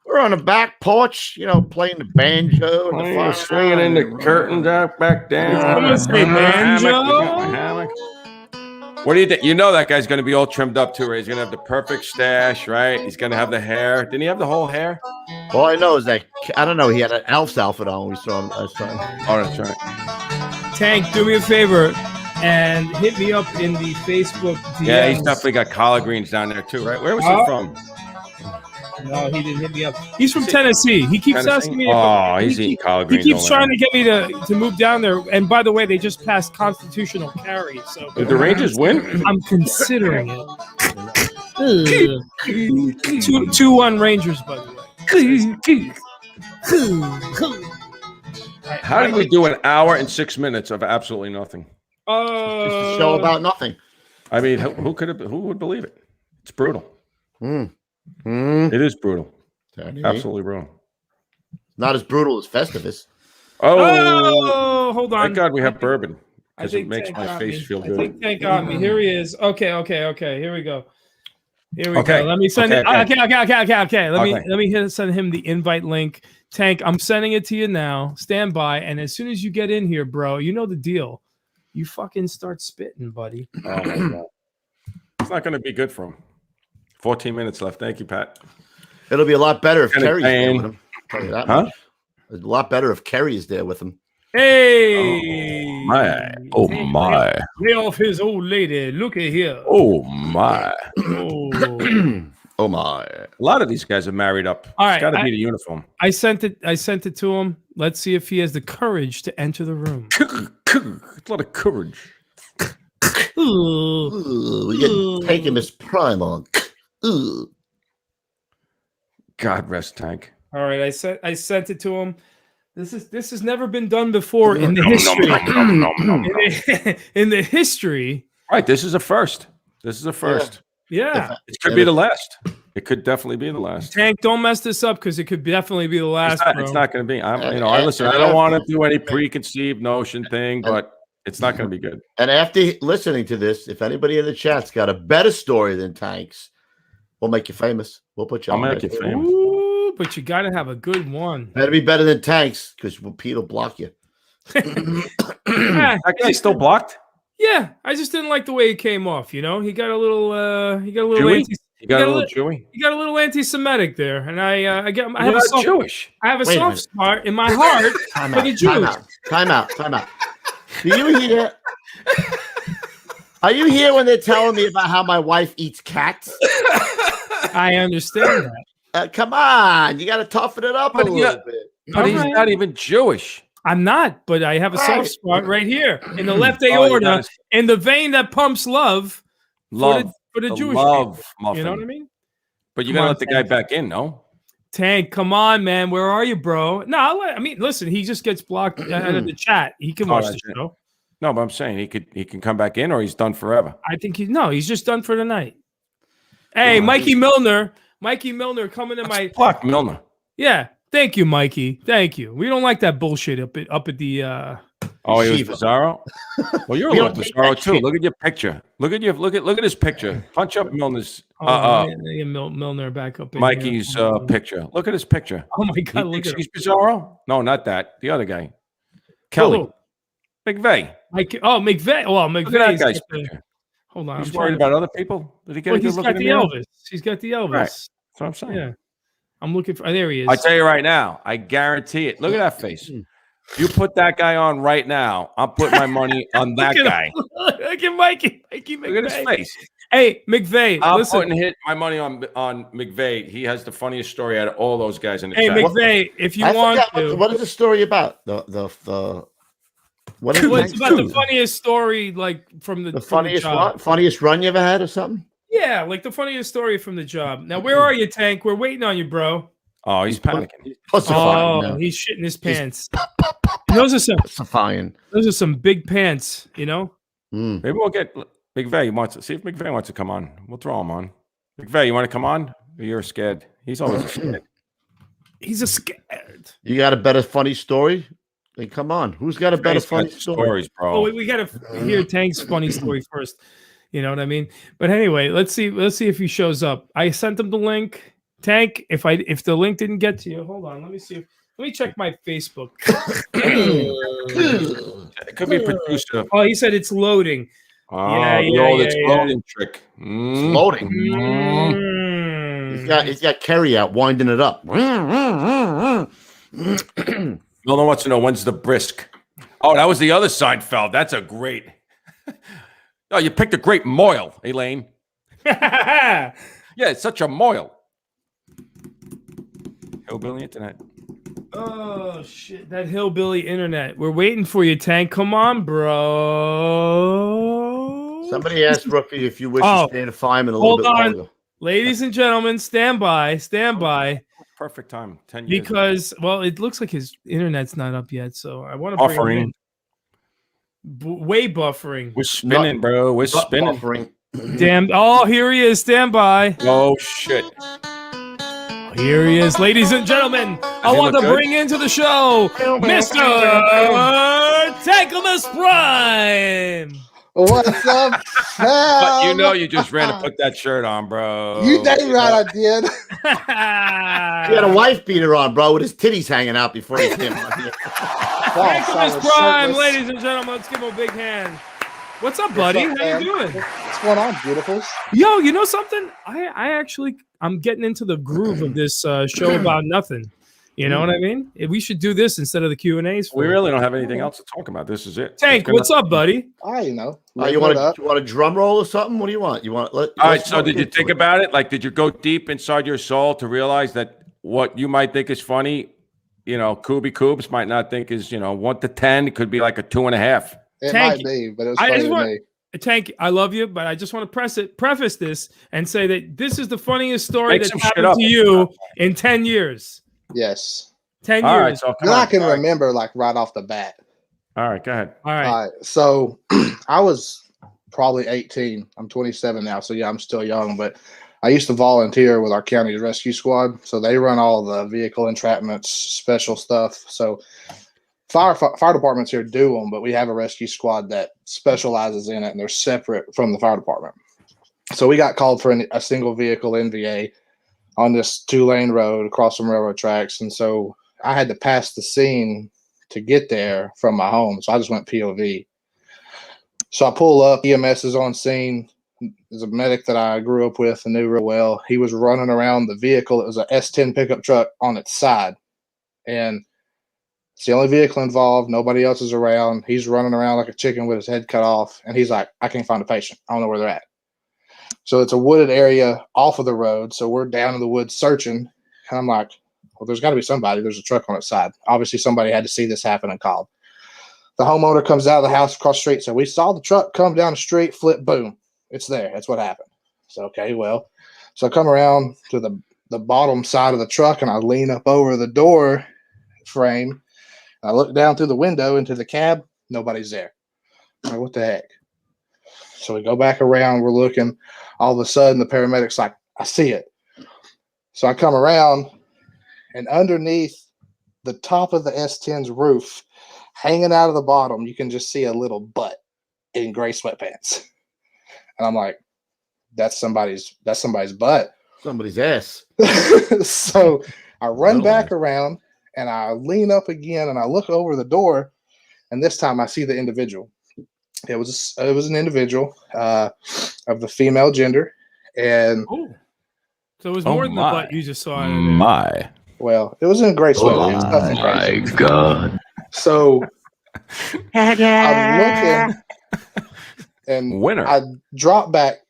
We're on the back porch, playing the banjo. And swinging in the curtains out back down. Hammock. What do you think? You know that guy's going to be all trimmed up too, right? He's going to have the perfect stash, right? He's going to have the hair. Didn't he have the whole hair? All I know is that, I don't know, he had an elf's outfit on when we saw him last time. Oh, that's right. Tank, do me a favor and hit me up in the Facebook DMs. Yeah, he's definitely got collard greens down there too, right? Where was he from? No, he didn't hit me up. He's from Tennessee. He keeps asking me. He's eating collard greens. He keeps trying to get me to move down there. And by the way, they just passed constitutional carry. So did the Rangers win? I'm considering it. 2-1 Rangers, by the way. How did we do an hour and 6 minutes of absolutely nothing? Just a show about nothing. I mean, who would believe it? It's brutal. It is brutal. Absolutely brutal. Not as brutal as Festivus. Oh, hold on. Thank God we have bourbon. Because it makes my face feel good. I think Tank got me. Here he is. Okay. Here we go. Let me send it. Okay. Let me send him the invite link. Tank, I'm sending it to you now. Stand by. And as soon as you get in here, bro, you know the deal. You fucking start spitting, buddy. Oh my God. It's not going to be good for him. 14 minutes left. Thank you, Pat. It'll be a lot better if Carey's there with him. Tell you that much. A lot better if Carey is there with him. Hey! Oh my! Lay off his old lady. Look at here. Oh my! Oh my! A lot of these guys are married up. All right, it's got to be the uniform. I sent it to him. Let's see if he has the courage to enter the room. A lot of courage. We're taking this prime on. God rest Tank. All right, I sent it to him. This has never been done before in the history. In the history. Right, this is a first. Yeah. It could be the last. It could definitely be the last. Tank, don't mess this up because it could definitely be the last. It's not going to be. I listen. I don't want to do any preconceived notion thing, but it's not going to be good. And after listening to this, if anybody in the chat's got a better story than Tank's, we'll make you famous. We'll put you on. I'll make you famous. Ooh, but you got to have a good one. Better be better than Tank's because Pete will block you. That guy's still blocked? Yeah, I just didn't like the way he came off. He got a little Jewy? He got a little Jewy. He got a little anti-Semitic there, and I have Jewish. I have a soft spot in my heart for the Jews. Time out. Do you hear? Are you here when they're telling me about how my wife eats cats? I understand that. Come on, you got to toughen it up a little bit. But he's not even Jewish. I'm not, but I have a soft spot right here in the left aorta, in the vein that pumps love for the Jewish people. You know what I mean? But you got to let the guy back in, no? Tank, come on, man. Where are you, bro? No, I mean, listen, he just gets blocked out of the chat. He can watch the show. No, but I'm saying he can come back in or he's done forever. I think he's just done for the night. Hey, Mikey Milner coming to my block Milner. Yeah. Thank you, Mikey. Thank you. We don't like that bullshit up at the Oh, he was Shiva. Bizarro. Well, you're a We little don't take Bizarro that too. shit. Look at your picture. Look at his picture. Punch up Milner's Milner back up in Mikey's here. picture. Look at his picture. Oh my He God, look thinks at him. he's Bizarro. No, not that. The other guy, Kelly Oh, McVeigh. McVeigh. Well, Look at that McVeigh's guy's got the, picture. hold on. He's I'm worried trying about other people. Did he get a good he's look got in the the mirror? Elvis. He's got the Elvis. Right. That's what I'm saying. Yeah. I'm looking for. There he is. I tell you right now, I guarantee it. Look at that face. You put that guy on right now. I'm putting my money on that Look at guy. him. Look at Mikey McVeigh. Look at his face. Hey, McVeigh. I'm listen. putting my money on McVeigh. He has the funniest story out of all those guys in the Hey, chat. McVeigh, if you I want forgot to. what is the story about? What is It's about the it? funniest story, like from the funniest job. what? Funniest run you ever had or something? Yeah, like the funniest story from the job. Now, where are you, Tank? We're waiting on you, bro. Oh, he's panicking. Pussifying. He's shitting his pants. And those are some big pants, you know. Maybe we'll get McVeigh wants to see if McVeigh wants to come on. We'll throw him on. McVeigh, you want to come on? Or you're scared. He's always scared. He's a scared. You got a better funny story? Then come on. Who's got a better funny story? Stories, bro. Oh, we gotta hear Tank's funny story first. You know what I mean? But anyway, let's see if he shows up. I sent him the link. Tank, if the link didn't get to you, hold on. Let me check my Facebook. It could be a producer. Oh, he said it's loading. It's loading trick. It's loading. He's got Carey out winding it up. No one wants to know when's the brisk. Oh, that was the other Seinfeld. That's a great. Oh, you picked a great moil, Elaine. Yeah, it's such a moil. Hillbilly internet. Oh shit, that hillbilly internet. We're waiting for you, Tank. Come on, bro. Somebody asked Rookie if you wish to stay in a fireman a little bit longer. Ladies and gentlemen, stand by. Perfect time. 10 years. Because, well, it looks like his internet's not up yet, so I want to bring him in. Way buffering. We're spinning, bro. We're spinning. Buffering. Damn. Oh, here he is. Stand by. Oh, shit. Here he is, ladies and gentlemen. I want to bring into the show Mr. Tankamus Prime. What's up, But you know you just ran to put that shirt on, bro. You dang right I did. He had a wife beater on, bro, with his titties hanging out before he came on here. Tankamus Prime, ladies and gentlemen. Let's give him a big hand. What's up, buddy? How you doing? What's going on, beautifuls? Yo, you know something? I'm getting into the groove of this show about nothing. You know what I mean? We should do this instead of the Q&As. We really don't have anything else to talk about. This is it. Tank, what's up, buddy? You know. You want a drum roll or something? What do you want? All right, so did you think about it? Like, did you go deep inside your soul to realize that what you might think is funny, Kooby Koobs might not think is, 1 to 10. It could be like a 2.5. It Tank, might be, but it was funny to me. Tank, I love you, but I just want to preface this and say that this is the funniest story Make that's happened to you in 10 years. Yes. 10 All years. right, so I can remember like right off the bat. All right, go ahead. All right. So I was probably 18. I'm 27 now, so yeah, I'm still young, but I used to volunteer with our county rescue squad. So they run all the vehicle entrapments, special stuff. So fire departments here do them, but we have a rescue squad that specializes in it, and they're separate from the fire department. So we got called for a single vehicle NVA on this 2-lane road across some railroad tracks. And so I had to pass the scene to get there from my home. So I just went POV. So I pull up, EMS is on scene. There's a medic that I grew up with and knew real well. He was running around the vehicle. It was a S10 pickup truck on its side. And it's the only vehicle involved. Nobody else is around. He's running around like a chicken with his head cut off. And he's like, I can't find a patient. I don't know where they're at. So it's a wooded area off of the road. So we're down in the woods searching. And I'm like, well, there's got to be somebody. There's a truck on its side. Obviously, somebody had to see this happen and called. The homeowner comes out of the house across the street. So we saw the truck come down the street, flip, boom. It's there. That's what happened. So, okay, well. So I come around to the bottom side of the truck, and I lean up over the door frame. I look down through the window into the cab. Nobody's there. I'm like, what the heck? So we go back around. We're looking. All of a sudden, the paramedic's like, I see it. So I come around, and underneath the top of the S10's roof hanging out of the bottom, you can just see a little butt in gray sweatpants. And I'm like, that's somebody's butt. Somebody's ass. So I run back around and I lean up again and I look over the door, and this time I see the individual. It was an individual of the female gender, and so it was more than the butt you just saw. Well, it was in a great sweatpants. Oh my God! So I'm looking, and I drop back,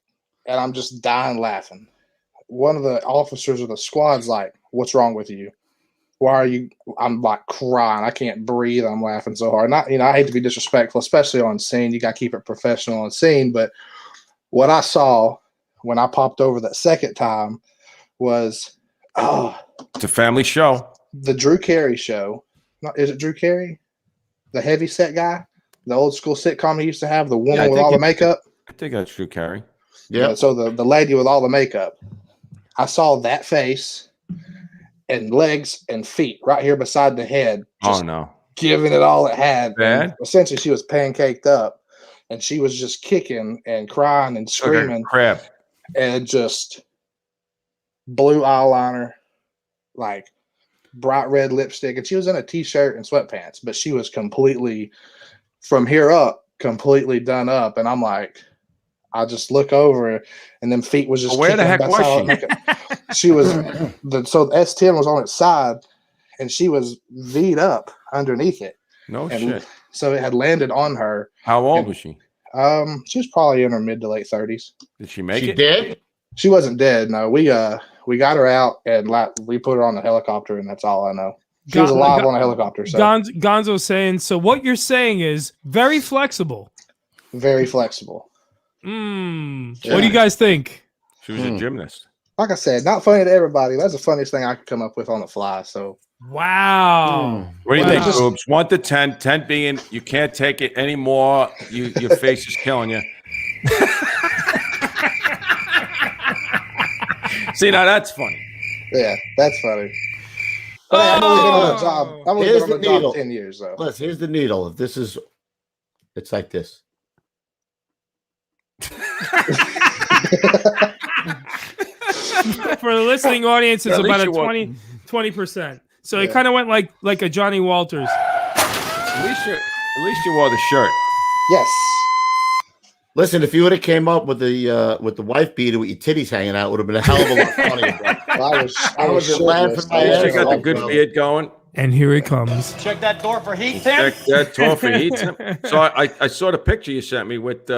and I'm just dying laughing. One of the officers of the squad's like, "What's wrong with you? Why are you?" I'm like crying. I can't breathe. I'm laughing so hard. Not, I hate to be disrespectful, especially on scene. You got to keep it professional on scene. But what I saw when I popped over that second time was, it's a family show. The Drew Carey show. Is it Drew Carey? The heavy set guy? The old school sitcom he used to have, the woman with all the makeup? I think that's Drew Carey. Yeah. So the lady with all the makeup. I saw that face and legs and feet right here beside the head. Oh, no. Giving it all it had. Bad? Essentially, she was pancaked up, and she was just kicking and crying and screaming. Crap. And just blue eyeliner, like bright red lipstick. And she was in a t-shirt and sweatpants, but she was completely, from here up, completely done up. And I'm like, I just look over, and then feet was just. Where the heck was she? She was so the S10 was on its side, and she was V'd up underneath it. No shit. So it had landed on her. How old was she? She was probably in her mid to late 30s. Did she make it? She dead? She wasn't dead. No, we got her out and we put her on the helicopter, and that's all I know. She was alive on a helicopter. So Gonzo's saying. So what you're saying is very flexible. Very flexible. Yeah. What do you guys think? She was a gymnast. Like I said, not funny to everybody. That's the funniest thing I could come up with on the fly. So wow. What do you think, Boobs? 1 to 10. 10 being you can't take it anymore. Your face is killing you. See, now that's funny. Yeah, that's funny. But I've only been on a job. I've only been on a job 10 years, though. Listen, here's the needle. If this is, it's like this. For the listening audience, it's about a 20%. So it kind of went like a Johnny Walters. At least you wore the shirt. Yes. Listen, if you would have came up with the wife beater with your titties hanging out, it would have been a hell of a lot funnier. I was laughing my ass You got the off, good bro. beard going. And here it comes. Check that door for heat, Tim. Check that door for heat. So I saw the picture you sent me with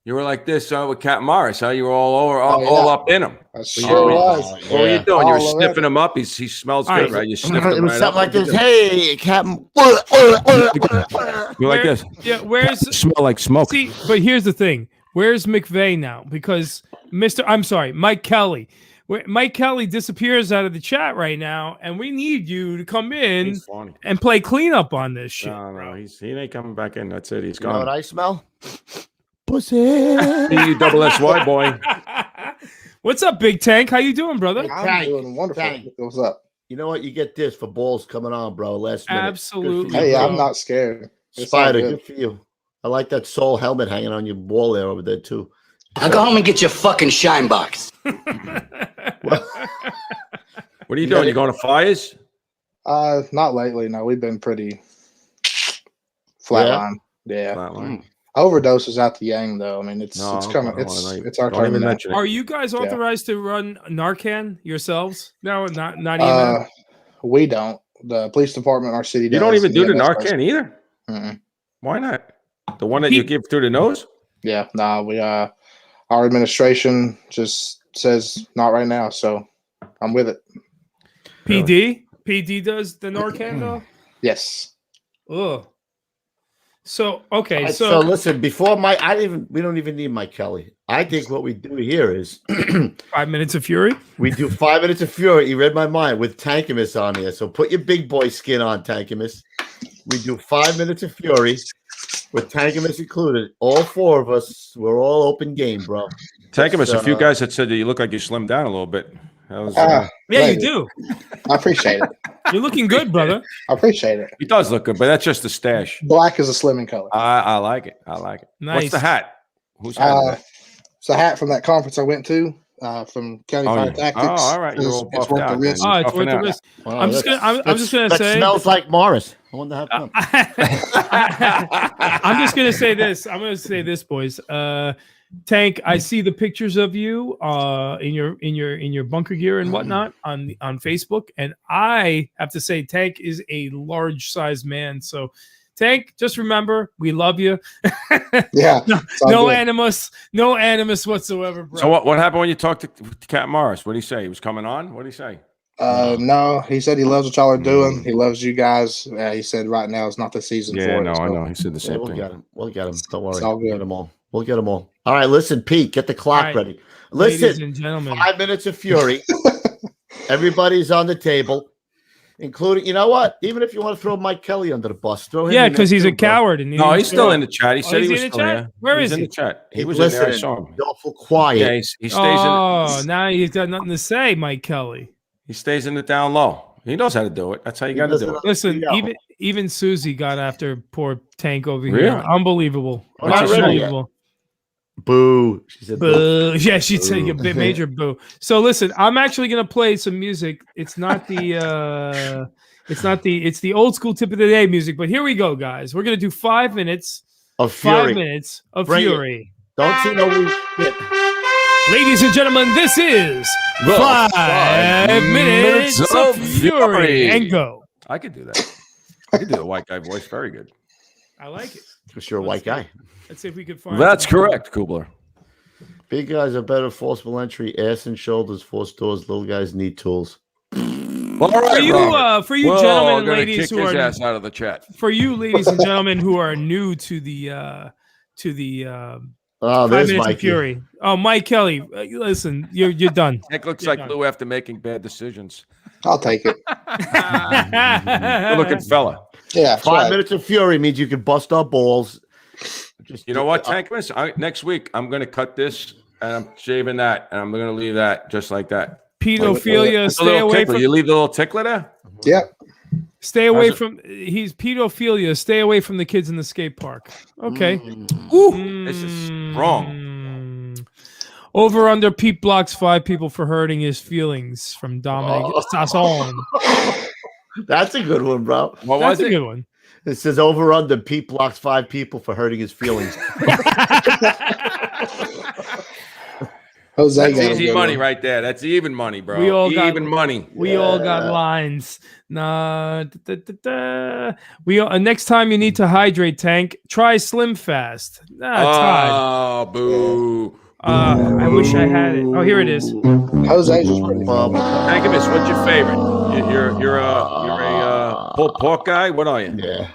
you were like this with Captain Morris. How you were all up in him. I sure was. What were you doing? You were sniffing him up. He smells good, right? You sniffed him. It was right something up. like this. Hey, Captain. You like this? Yeah, where's Smell like smoke. See, but here's the thing. Where's McVeigh now? Because Mike Kelly. Mike Kelly disappears out of the chat right now, and we need you to come in and play cleanup on this shit. No, he ain't coming back in. That's it. He's You know gone. what I smell? Pussy. You double SY boy. What's up, Big Tank? How you doing, brother? I'm doing wonderful. What's up? You know what? You get this for balls coming on, bro. Last minute. Absolutely. Good for you, Hey, bro. I'm not scared. It's Spider, all good for you. I like that soul helmet hanging on your wall there over there too. Now go home and get your fucking shine box. What are you doing? You going to fires? Not lately. No, we've been pretty flatline. Yeah. Flatline. Overdoses out the yang though. I mean, it's coming. It's our Don't turn. even now. mention it. Are you guys authorized to run Narcan yourselves? No, not even. We don't. The police department in our city. You don't does. even do the EMS Narcan does. either? Mm-mm. Why not? The one that you give through the nose? Yeah. Nah. We our administration just says not right now. So I'm with it. PD does the Narcan though. Yes. Ugh. So okay, Right, so listen, before we don't even need Mike Kelly. I think what we do here is 5 minutes of fury. we do 5 minutes of fury. You read my mind with Tankimus on here. So put your big boy skin on, Tankimus. We do 5 minutes of fury with Tankimus included. All four of us, we're all open game, bro. Tankimus, a few guys that said that you look like you slimmed down a little bit. That was, Yeah, Thank you do. I appreciate it. You're looking good, brother. I appreciate it. He does look good, but that's just a stash. Black is a slimming color. I like it. I like it. Nice. What's the hat? Whose hat is that? It's a hat from that conference I went to from County Fire Tactics. Oh, all right. You're all It's buffed worth the out. risk. Oh, it's worth the risk. Wow, I'm just gonna that say smells like Morris. I wonder how come. I'm just gonna say this. I'm gonna say this, boys. Tank, I see the pictures of you in your bunker gear and whatnot on Facebook, and I have to say, Tank is a large sized man. So, Tank, just remember, we love you. Yeah, no animus whatsoever, bro. So what happened when you talked to Cat Morris? What did he say? He was coming on? What did he say? No, he said he loves what y'all are doing. He loves you guys. He said right now is not the season for it. Yeah, no, so I know. He said the Yeah, same we'll thing. get him. We'll get him. Don't worry. It's all We'll good. get them all. We'll get them all. All right, listen, Pete, get the clock All right, ready. Ladies Listen, and gentlemen. 5 minutes of fury. Everybody's on the table, including, you know what? Even if you want to throw Mike Kelly under the bus, throw him. Yeah, in there because he's too, a bro. coward. And he No, didn't he's show still up. in the chat. He said is he he was in the still chat? there. Where He's is in he? the chat. He Hey, was in there. I listen, saw him. you're awful quiet. Yeah, he stays Oh, now he's got nothing to say, Mike Kelly. he stays in the down low. He knows how to do it. That's how you got to doesn't do it. Listen, Yeah. even Susie got after poor Tank over here. Really? Unbelievable. We're not ready yet. Unbelievable. Boo. She said, boo. Boo. Yeah, she'd say a bit major boo. So listen, I'm actually gonna play some music. It's not the it's the old school tip of the day music, but here we go, guys. We're gonna do 5 minutes. Of 5 fury. minutes of Bring it. fury. Don't see no weak shit. Ladies and gentlemen, this is The 5 minutes of fury. And go. I could do that. I could do the white guy voice very good. I like it. Because you're a white guy. Let's see if we can find That's correct, Kubler. Big guys are better forcible entry, ass and shoulders, force doors. Little guys need tools. Well, all right, For you Robert. gentlemen and gonna ladies kick who his are ass out of the chat. for you ladies and gentlemen who are new to the Oh, 5 there's minutes of Mikey. fury. Oh, Mike Kelly, listen, you're done. Nick looks You're like done. Lou after making bad decisions. I'll take it. Good looking fella. Yeah, 5 right. minutes of fury means you can bust our balls. Just You know what, Tankmas? Next week, I'm going to cut this and I'm shaving that and I'm going to leave that just like that. Pedophilia, It's a stay little away tickler. from. You leave the little tickler there? Yep. Stay away How's it- from. He's pedophilia. Stay away from the kids in the skate park. Okay. Ooh, this is strong. Over under Pete blocks 5 people for hurting his feelings from Dominic Sasson. That's a good one, bro. What That's was a it? good one. It says over under Pete blocks 5 people for hurting his feelings. Jose That's got a easy good money one. right there. That's even money, bro. We all got- even money. We all got lines. Nah. We all, next time you need to hydrate, Tank. Try Slim Fast. Todd. Oh, boo. I wish I had it. Oh, here it is. Jose's is pretty fun. Tankamus, what's your favorite? You're a pulled pork guy? What are you? Yeah.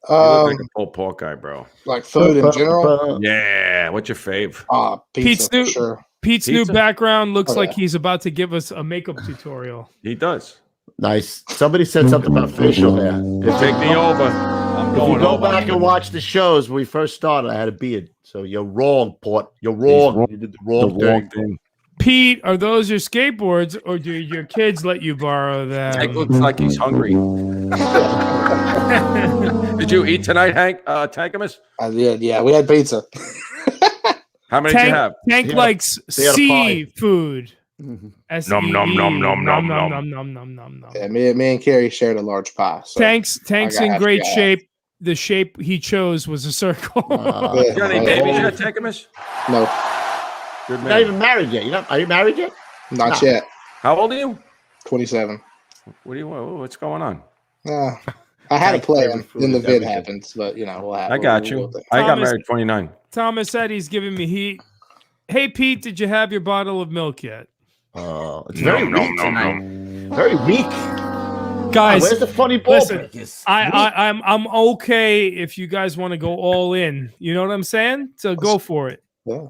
You look like a pulled pork guy, bro. Like food in general. Yeah. What's your fave? Pete's Pizza for new- sure. Pete's Pizza? new background looks Oh, like yeah. he's about to give us a makeup tutorial. He does. Nice. Somebody said something about facial hair. Take me over. I'm If you going go over. back and watch the shows when we first started, I had a beard. So you're wrong, Port. You're wrong. wrong. You did the wrong thing. Pete, are those your skateboards, or do your kids let you borrow Hank them? looks like he's hungry. Did you eat tonight, Hank? Tankamus? I did. Yeah, we had pizza. How many did you have? Tank Yeah. likes They had a pie. seafood. Mhm. Nom, nom, nom, nom, nom, nom. nom. Yeah, me and Carey shared a large pie. So. Tank's I in got great half. shape. The shape he chose was a circle. Yeah. You got any babies yet, Tankamus? No, Good You're not man. even married yet. Are you married yet? not No. yet. How old are you? 27. What do you? What's going on? I had a Thanks, plan. favorite food Then the is vid everything. happens, but we'll have. I got we'll you. deal with it. I got Thomas- married 29. Thomas said he's giving me heat. Hey Pete, did you have your bottle of milk yet? It's very weak tonight. Very weak. Guys, Where's the funny ball listen, breakers? I'm okay if you guys want to go all in. You know what I'm saying? So go for it. Yeah.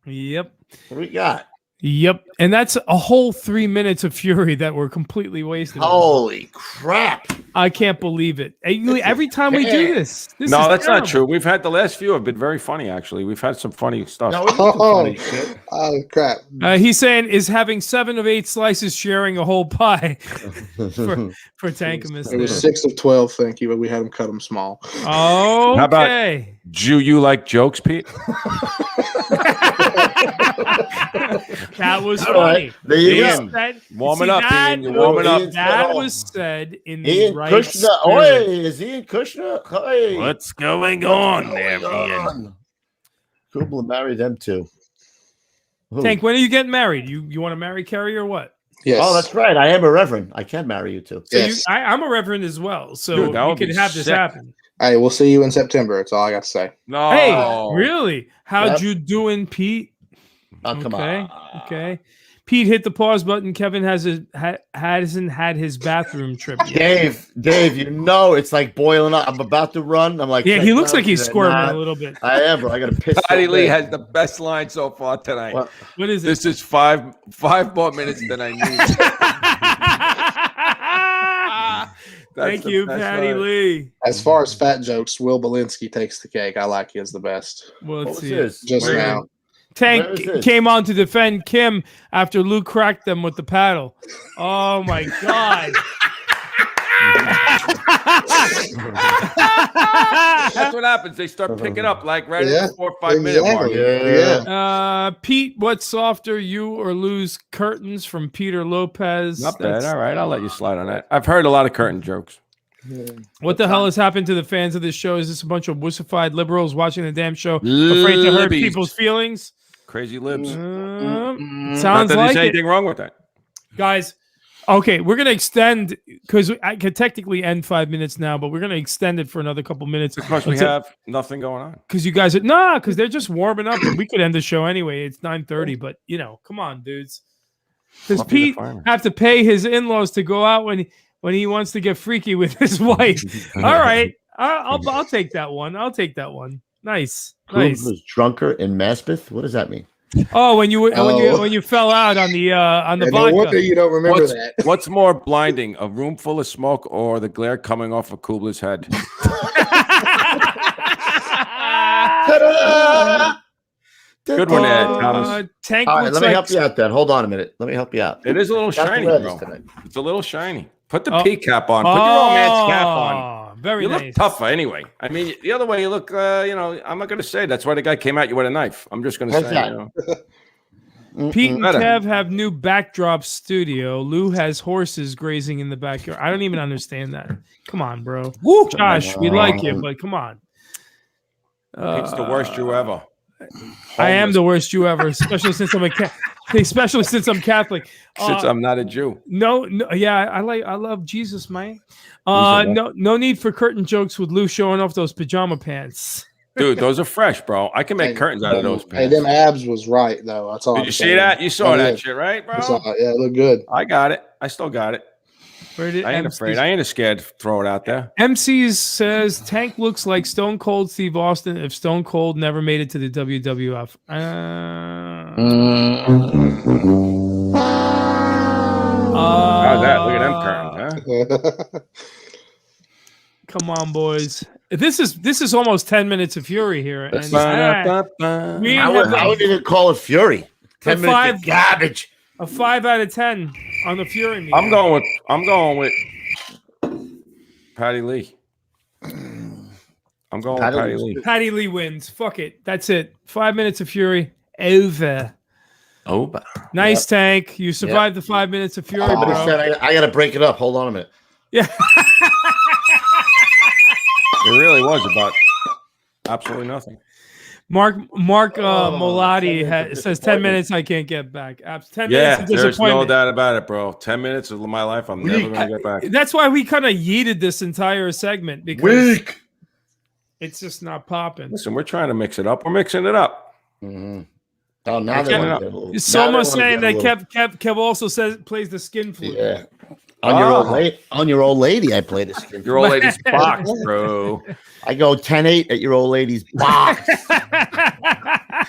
Yep. What do we got? Yep. And that's a whole 3 minutes of fury that were completely wasted. Holy crap. I can't believe it. Every time we do this No, is that's terrible. not true. We've had the last few have been very funny, actually. We've had some funny stuff. No, it's some funny shit. Oh crap! He's saying, is having 7 of 8 slices sharing a whole pie for Tankamus? It was 6 of 12, thank you, but we had them cut them small. Okay. How about do you like jokes, Pete? That was All funny. right, there you Ian, go. warm it up, Ian. You're warming up. That was said in the Ian right Kushner. spirit. Oi, is Ian Kushner? Oi. What's going on there, What's going Ian? on? Kubla married them too. Who? Tank, when are you getting married? You want to marry Carey or what? Yes. Oh, that's right. I am a reverend. I can marry you too. So Yes. I'm a reverend as well, so Dude, that we would could be have this sick. happen. Hey, we'll see you in September. That's all I got to say. No. Hey, really? How'd Yep. you doing, Pete? Oh, come on. Okay. Pete hit the pause button. Kevin hasn't had his bathroom trip yet. Dave, you know it's like boiling up. I'm about to run. I'm like, Yeah, he looks like he's "Nah, squirming a little bit. I am, bro. I got to piss. Patty so Lee bad." has the best line so far tonight. What? What is it? This is five more minutes than I need. Thank you, Patty Lee. As far as fat jokes, Will Belinsky takes the cake. I like his the best. Well, What let's was see. this? Just Where- now. Tank Where is this? came on to defend Kim after Luke cracked them with the paddle. Oh my God. That's what happens. They start picking up like right Yeah, at the 4 or 5 minute mark. exactly. Yeah. Pete, what's softer, you or Lou's curtains from Peter Lopez? Not bad. All right, I'll let you slide on that. I've heard a lot of curtain jokes. What the hell has happened to the fans of this show? Is this a bunch of wussified liberals watching the damn show, afraid to hurt Libbies. people's feelings? Crazy libs. Sounds Not that like there's it. anything wrong with that. Guys, okay, we're going to extend, because I could technically end 5 minutes now, but we're going to extend it for another couple minutes. Because we have nothing going on. Because you guys are, because they're just warming up, and we could end the show anyway. It's 9:30, but, come on, dudes. Does Fluffy the Pete Fireman. have to pay his in-laws to go out when he wants to get freaky with his wife? All right, I'll take that one. I'll take that one. Nice. Who was drunker in Maspeth? What does that mean? Oh, when you fell out on the No vodka. wonder you don't remember that. What's more blinding, a room full of smoke or the glare coming off of Kubla's head? Good one, Ed, Thomas. Tank All right, looks let me like help you out then. Hold on a minute. Let me help you out. It is a little Got the shiny, lettuce bro. tonight. It's a little shiny. Put the Oh. pea cap on. Put your old man's cap on. Oh, very You nice. look tougher anyway. I mean, the other way you look, I'm not going to say that's why the guy came at you with a knife. I'm just going to What's say, that? Pete and Better. Kev have new backdrop studio. Lou has horses grazing in the backyard. I don't even understand that. Come on, bro. Josh, we like you, but come on. Pete's the worst you ever. I am the worst Jew ever, especially since I'm especially since I'm Catholic. Since I'm not a Jew. No, yeah, I love Jesus, man. No need for curtain jokes with Lou showing off those pajama pants. Dude, those are fresh, bro. I can make curtains out of those Hey, pants. them abs was right though. That's all. Did I'm you see saying. that? You saw I that did. shit, right, bro? I saw it. Yeah, it looked good. I got it. I still got it. Where did I ain't afraid. I ain't scared to throw it out there. MCs says Tank looks like Stone Cold Steve Austin if Stone Cold never made it to the WWF. How's that? Look at them curtains, huh? Come on, boys. This is almost 10 minutes of fury here. And we I have wouldn't even call it Fury. 10 minutes five- of garbage. a 5 out of 10 on the Fury meter. I'm going with Patty Lee. I'm going with Patty Lee. Patty Lee wins. Fuck it. That's it. 5 minutes of Fury. Over. Oh, but Nice, Tank. You survived the 5 minutes of Fury, Somebody bro. said I got to break it up. Hold on a minute. Yeah. it really was about absolutely nothing. Mark Molati 10 minutes of says 10 minutes I can't get back. 10 Yeah, minutes of there's no disappointment. doubt about it, bro. 10 minutes of my life, I'm never going to get back. That's why we kind of yeeted this entire segment because Weak. it's just not popping. Listen, we're trying to mix it up. We're mixing it up. Mm-hmm. Oh, now they Kev- want to get a little. Soma saying that Kev also says plays the skin flute. Yeah. On your old lady, I played a skin. Your old lady's box, bro. I go 10-8 at your old lady's box.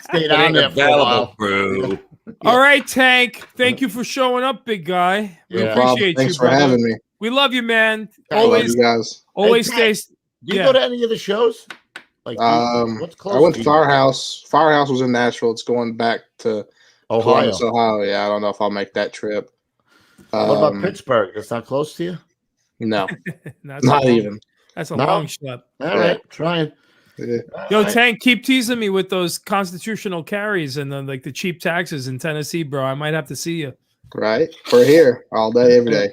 Stay down there for a while. bro. All right, Tank. Thank you for showing up, big guy. We Yeah. appreciate Thanks you, for brother. having me. We love you, man. I love Always, you guys. always Hey, stay. Do you Yeah. go to any of the shows? Like, what's close? I went to to you? Firehouse. Firehouse was in Nashville. It's going back to Ohio. Columbus, Ohio. Yeah, I don't know if I'll make that trip. What about Pittsburgh? That's not close to you? No, That's not a long, even. That's a No? long schlep. All right, trying. Yeah. Yo, Tank, keep teasing me with those constitutional carries and like the cheap taxes in Tennessee, bro. I might have to see you. Right? We're here all day, every day.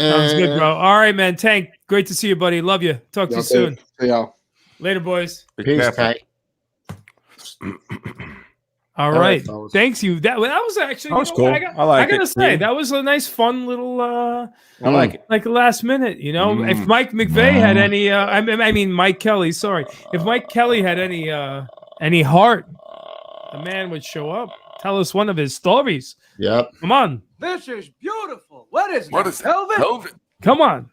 Sounds good, bro. All right, man. Tank, great to see you, buddy. Love you. Talk to you Y'all soon. too. See y'all. Later, boys. Peace, Tank. All right, right. fellas. Thanks you. That was actually That was you know, cool. I like gotta it. say Yeah. that was a nice, fun little I like it. like last minute. You know, if Mike McVeigh had any, I mean Mike Kelly. Sorry, if Mike Kelly had any heart, the man would show up. Tell us one of his stories. Yep. Come on. This is beautiful. What is What that? is that? Velvet? Come on.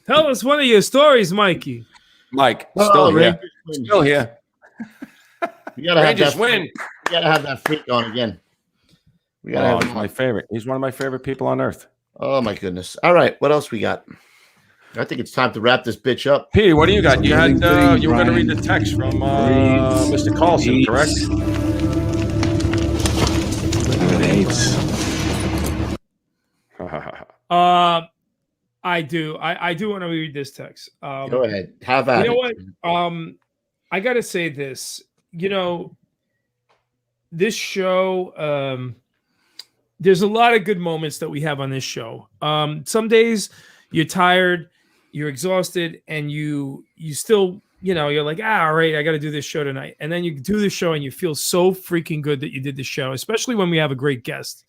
Tell us one of your stories, Mikey. Mike, Oh, still here. Rangers win. Still here. You gotta have Rangers that. win. You gotta have that freak on again. We gotta Oh, have he's him my on. favorite. He's one of my favorite people on earth. Oh my goodness. All right, what else we got? I think it's time to wrap this bitch up. Petey, what do you got? You had you were going to read the text from Mr. Carlson, correct? I do. I do want to read this text. Go ahead. Have at You know it. what? I got to say this. You know, this show, there's a lot of good moments that we have on this show. Some days you're tired, you're exhausted, and you still, you're like, all right, I got to do this show tonight. And then you do the show and you feel so freaking good that you did the show, especially when we have a great guest.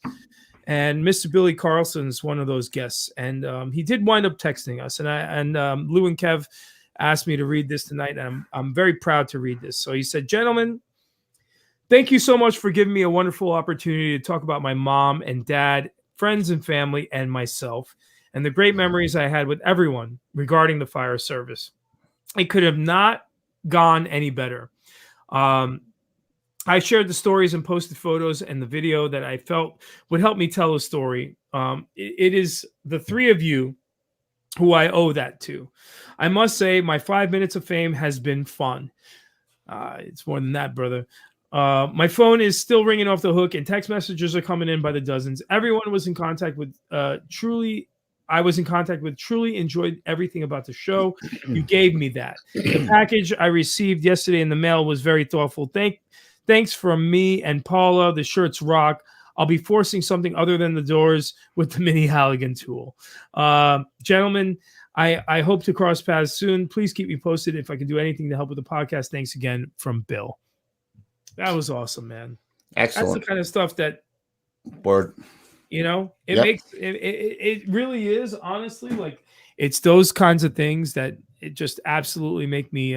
And Mr. Billy Carlson is one of those guests. And he did wind up texting us. And Lou and Kev asked me to read this tonight. And I'm very proud to read this. So he said, gentlemen, thank you so much for giving me a wonderful opportunity to talk about my mom and dad, friends and family, and myself, and the great memories I had with everyone regarding the fire service. It could have not gone any better. I shared the stories and posted photos and the video that I felt would help me tell a story. It is the three of you who I owe that to. I must say my 5 minutes of fame has been fun. It's more than that, brother. My phone is still ringing off the hook and text messages are coming in by the dozens. Everyone was in contact with truly enjoyed everything about the show. You gave me that. The package I received yesterday in the mail was very thoughtful. Thanks from me and Paula. The shirts rock. I'll be forcing something other than the doors with the mini Halligan tool. Gentlemen, I hope to cross paths soon. Please keep me posted if I can do anything to help with the podcast. Thanks again, from Bill. That was awesome, man. Excellent. That's the kind of stuff that, Word. it makes it really is, honestly, like, it's those kinds of things that it just absolutely make me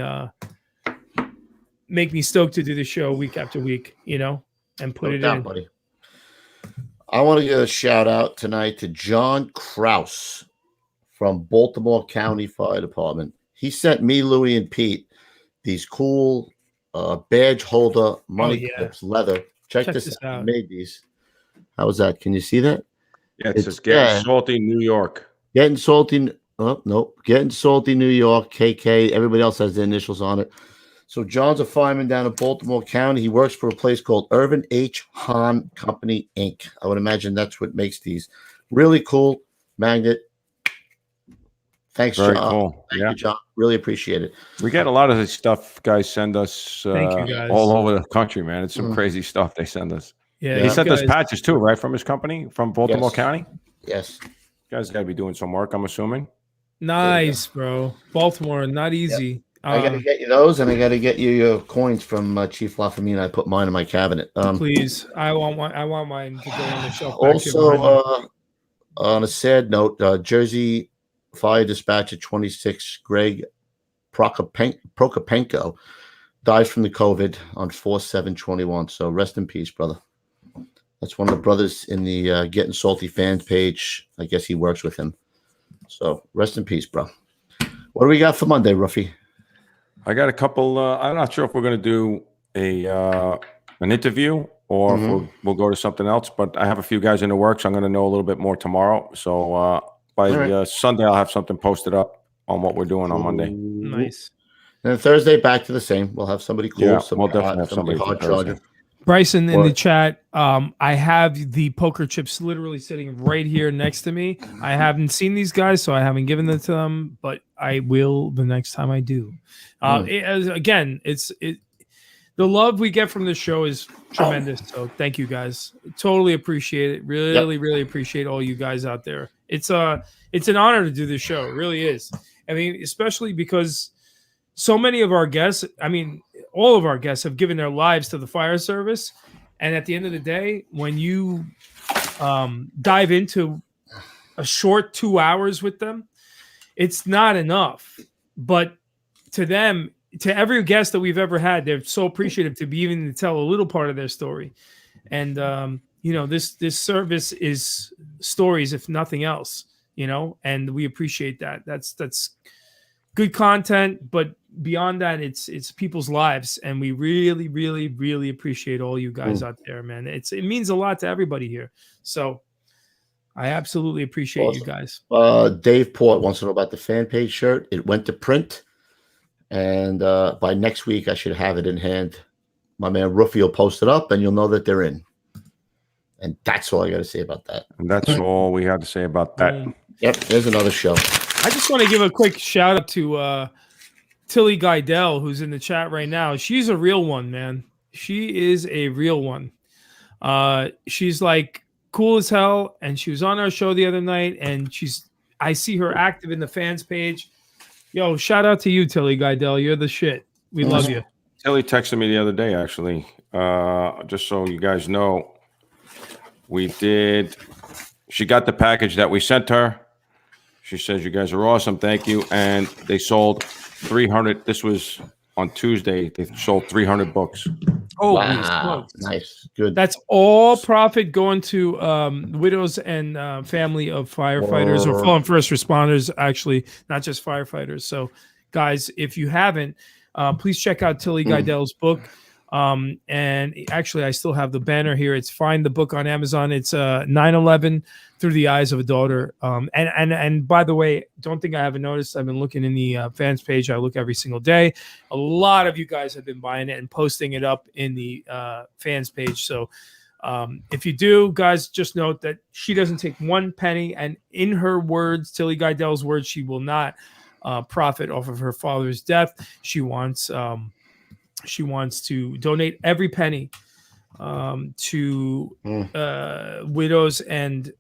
stoked to do the show week after week, and put it in. Buddy. I want to give a shout out tonight to John Kraus from Baltimore County Fire Department. He sent me, Louie, and Pete these cool badge holder money clips, leather. Check this out. He made these. How was that? Can you see that? Yeah, it says Getting Salty, New York. Getting Salty. Oh, nope. Getting Salty, New York, KK. Everybody else has their initials on it. So John's a fireman down in Baltimore County. He works for a place called Irvin H. Hahn Company, Inc. I would imagine that's what makes these. Really cool magnet. Thanks, Very John. cool. Thank you, John. Really appreciate it. We get a lot of this stuff guys send us Thank you, guys. all over the country, man. It's some crazy stuff they send us. Yeah, he sent us patches too, right, from his company, from Baltimore County? Yes. You guys got to be doing some work, I'm assuming. Nice, bro. Baltimore, not easy. Yep. I got to get you those, and I got to get you your coins from Chief LaFamina. I put mine in my cabinet. Please, I want mine to go on the shelf. Also, on a sad note, Jersey Fire Dispatcher 26, Greg Prokopenko, died from the COVID on 4/7/21. So rest in peace, brother. That's one of the brothers in the Getting Salty fans page. I guess he works with him. So rest in peace, bro. What do we got for Monday, Ruffy? I got a couple. I'm not sure if we're going to do an interview or if we'll go to something else. But I have a few guys in the works. I'm going to know a little bit more tomorrow. So by Sunday, I'll have something posted up on what we're doing on Monday. Nice. And then Thursday, back to the same. We'll have somebody cool. Yeah, somebody we'll definitely have somebody somebody hard for Thursday. charger. Bryson in the chat, I have the poker chips literally sitting right here next to me. I haven't seen these guys, so I haven't given them to them, but I will the next time I do. The love we get from this show is tremendous. So thank you guys. Totally appreciate it. Really appreciate all you guys out there. It's an honor to do this show. It really is. I mean, especially because so many of our guests, all of our guests have given their lives to the fire service. And at the end of the day, when you dive into a short 2 hours with them, it's not enough. But to them, to every guest that we've ever had, they're so appreciative to be even to tell a little part of their story. And, this service is stories, if nothing else, and we appreciate that. That's good content, but beyond that, it's people's lives, and we really appreciate all you guys out there, man. It means a lot to everybody here. So I absolutely appreciate you guys. Dave Port wants to know about the fan page shirt. It went to print, and by next week I should have it in hand. My man Ruffy will post it up, and you'll know that they're in. And that's all I got to say about that. And that's all we had to say about that. Yep, there's another show. I just want to give a quick shout out to Tilly Guidell, who's in the chat right now. She's a real one, man. She is a real one. She's like cool as hell, and she was on our show the other night, and I see her active in the fans page. Yo, shout out to you, Tilly Guidell. You're the shit. We love you. Tilly texted me the other day, actually. Just so you guys know, she got the package that we sent her. She says, you guys are awesome. Thank you. And they sold 300. This was on Tuesday. They sold 300 books. Oh, wow. Nice. Good. That's all profit going to widows and family of firefighters or fallen first responders, actually, not just firefighters. So, guys, if you haven't, please check out Tilly Guidell's book. And actually, I still have the banner here. It's find the book on Amazon. It's 9/11 Through the Eyes of a Daughter. And by the way, don't think I haven't noticed. I've been looking in the fans page. I look every single day. A lot of you guys have been buying it and posting it up in the fans page. So if you do, guys, just note that she doesn't take one penny. And in her words, Tilly Guidell's words, she will not profit off of her father's death. She wants to donate every penny to widows and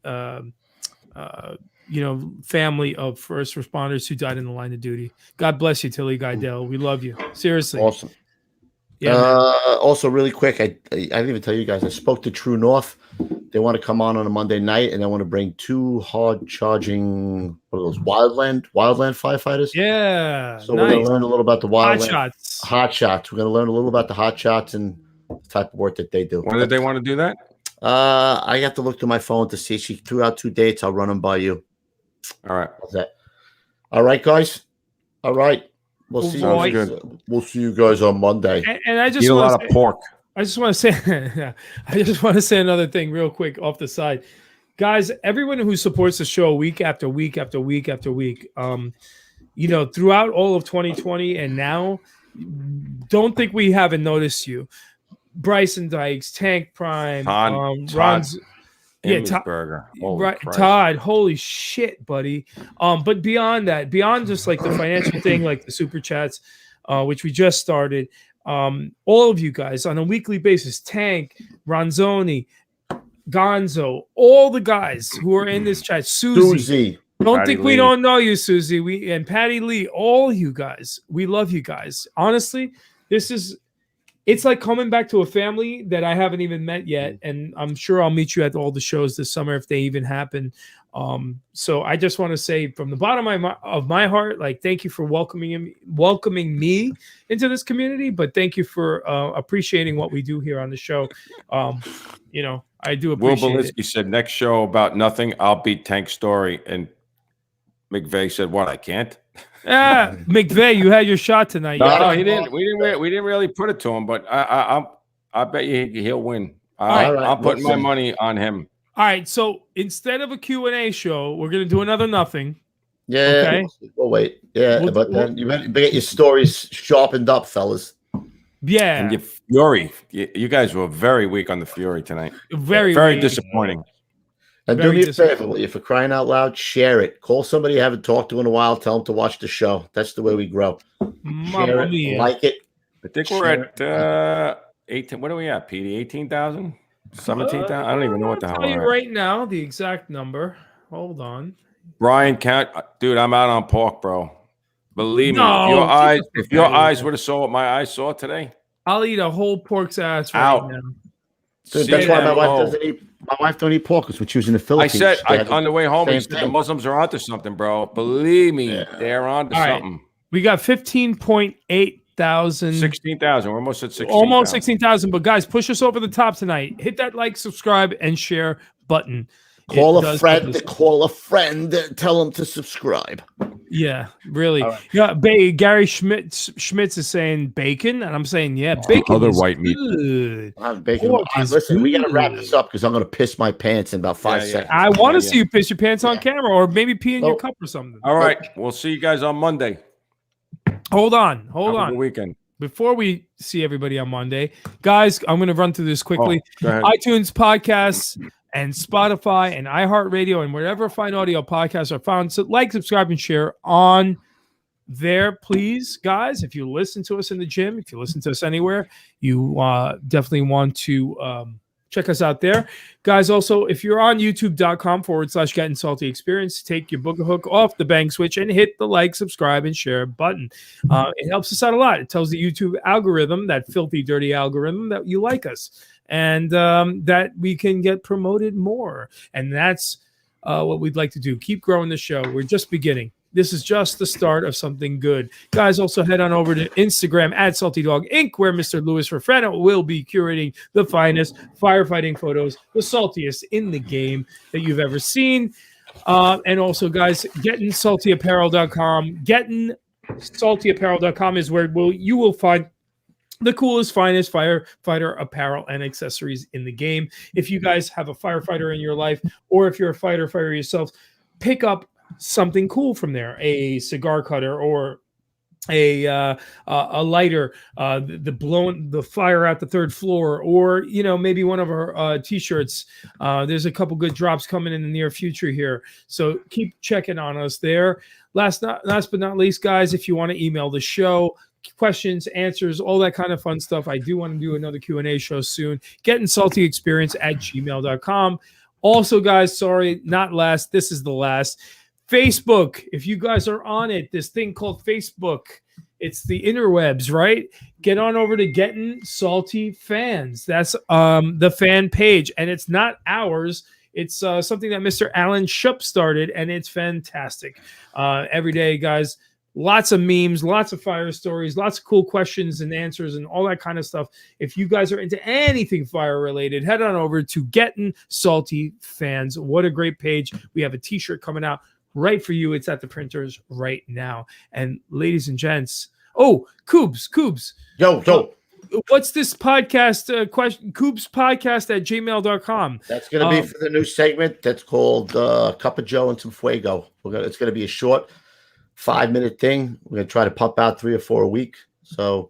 family of first responders who died in the line of duty. God bless you, Tilly Guidell. We love you. Seriously. Awesome. Yeah. Also, really quick, I didn't even tell you guys. I spoke to True North. They want to come on a Monday night, and they want to bring 2 hard charging, what are those, wildland firefighters. Yeah. So we're going to learn a little about the wildland hot shots. We're going to learn a little about the hot shots and the type of work that they do. When did they want to do that? I have to look through my phone to see. She threw out 2 dates. I'll run them by you. All right. How's that? All right, guys. All right. We'll see you guys on Monday. And I just eat a lot of pork. I just want to say, another thing real quick off the side, guys. Everyone who supports the show week after week after week after week, throughout all of 2020 and now, don't think we haven't noticed you. Bryson Dykes, Tank Prime, Ron's. Todd, holy shit, buddy. But beyond that, beyond just like the financial thing, like the super chats, which we just started, all of you guys on a weekly basis, Tank, Ronzoni, Gonzo, all the guys who are in this chat, Susie. Don't think we don't know you, Susie. And Patty Lee, all you guys, we love you guys. Honestly, it's like coming back to a family that I haven't even met yet. And I'm sure I'll meet you at all the shows this summer if they even happen. So I just want to say from the bottom of my heart, like, thank you for welcoming me into this community, but thank you for appreciating what we do here on the show. I do appreciate Will it. Belitsky said next show about nothing, I'll beat Tank's story. And McVeigh said, what, I can't? McVeigh, you had your shot tonight. No, he didn't. We didn't really put it to him, but I bet you he'll win. right. I'm putting my money on him. All right. So instead of a Q&A show, we're going to do another nothing. Yeah. Okay. We'll wait. Yeah, but then you better get your stories sharpened up, fellas. Yeah. And your Fury. You guys were very weak on the Fury tonight. Very weak. Disappointing. And do me a favor, will you, for crying out loud, share it. Call somebody you haven't talked to in a while. Tell them to watch the show. That's the way we grow. Share it, like it. I think we're at 18. What are we at, Petey? 18,000? 17,000? I don't even know what the hell I'll tell you we're at. right now the exact number. Hold on. Brian, dude, I'm out on pork, bro. Believe me, No, if your eyes would have saw what my eyes saw today, I'll eat a whole pork's ass right now. Dude, that's why my wife doesn't eat. My wife don't eat pork because when she was in the Philippines. I said on the way home, the Muslims are onto something, bro. Believe me, they're onto something. We got 15.8 thousand. 16,000. We're almost at 16,000. Almost 16,000. But guys, push us over the top tonight. Hit that like, subscribe, and share button. Call a friend. Call a friend. Tell them to subscribe. Yeah, really. Right. Yeah, Gary Schmitz is saying bacon, and I'm saying bacon. Other white meat. Good. Bacon. Listen, we got to wrap this up because I'm going to piss my pants in about 5 seconds. I want to see you piss your pants on camera, or maybe pee in your cup or something. All right, we'll see you guys on Monday. Hold on. Have a good weekend. Before we see everybody on Monday, guys, I'm going to run through this quickly. Go ahead. iTunes podcasts and Spotify and iHeartRadio and wherever fine audio podcasts are found. So like, subscribe, and share on there, please, guys. If you listen to us in the gym, if you listen to us anywhere, you definitely want to check us out there. Guys, also, if you're on youtube.com/Getting Salty Experience, take your booger hook off the bang switch and hit the like, subscribe, and share button. It helps us out a lot. It tells the YouTube algorithm, that filthy, dirty algorithm, that you like us and that we can get promoted more. And that's what we'd like to do. Keep growing the show. We're just beginning. This is just the start of something good. Guys, also head on over to Instagram @SaltyDogInc, where Mr. Louis Refreno will be curating the finest firefighting photos, the saltiest in the game that you've ever seen. And also, guys, GettinSaltyApparel.com. GettinSaltyApparel.com is where you will find the coolest, finest firefighter apparel and accessories in the game. If you guys have a firefighter in your life, or if you're a firefighter yourself, pick up something cool from there, a cigar cutter or a lighter, the blowing the fire out the third floor, or maybe one of our t-shirts. There's a couple good drops coming in the near future here, so keep checking on us there. Last but not least, guys, if you want to email the show, questions, answers, all that kind of fun stuff, I do want to do another Q&A show soon. GettingSaltyExperience@gmail.com. Also, guys, sorry, not last, this is the last. Facebook, if you guys are on it, this thing called Facebook, it's the interwebs, right? Get on over to Getting Salty Fans. That's the fan page, and it's not ours. It's something that Mr. Alan Shupp started, and it's fantastic. Every day, guys, lots of memes, lots of fire stories, lots of cool questions and answers and all that kind of stuff. If you guys are into anything fire related, head on over to Getting Salty Fans. What a great page. We have a t-shirt coming out right for you. It's at the printers right now. And ladies and gents, Coobs. Yo. What's this podcast question? Coobs podcast at gmail.com. That's going to be for the new segment that's called Cup of Joe and Some Fuego. It's going to be a short 5-minute thing. We're going to try to pump out 3 or 4 a week. So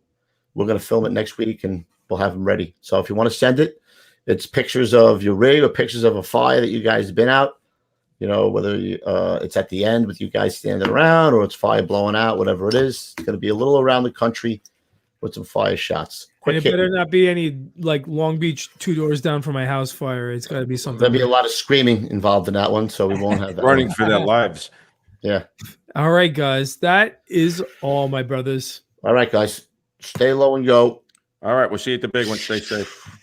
we're going to film it next week and we'll have them ready. So if you want to send it, it's pictures of your rig or pictures of a fire that you guys have been out. Whether it's at the end with you guys standing around or it's fire blowing out, whatever it is. It's going to be a little around the country with some fire shots. And it better not be any like Long Beach 2 doors down from my house fire. It's got to be something. There'll be a lot of screaming involved in that one, so we won't have that. Running for their lives. Yeah. All right, guys. That is all, my brothers. All right, guys. Stay low and go. All right. We'll see you at the big one. Stay safe.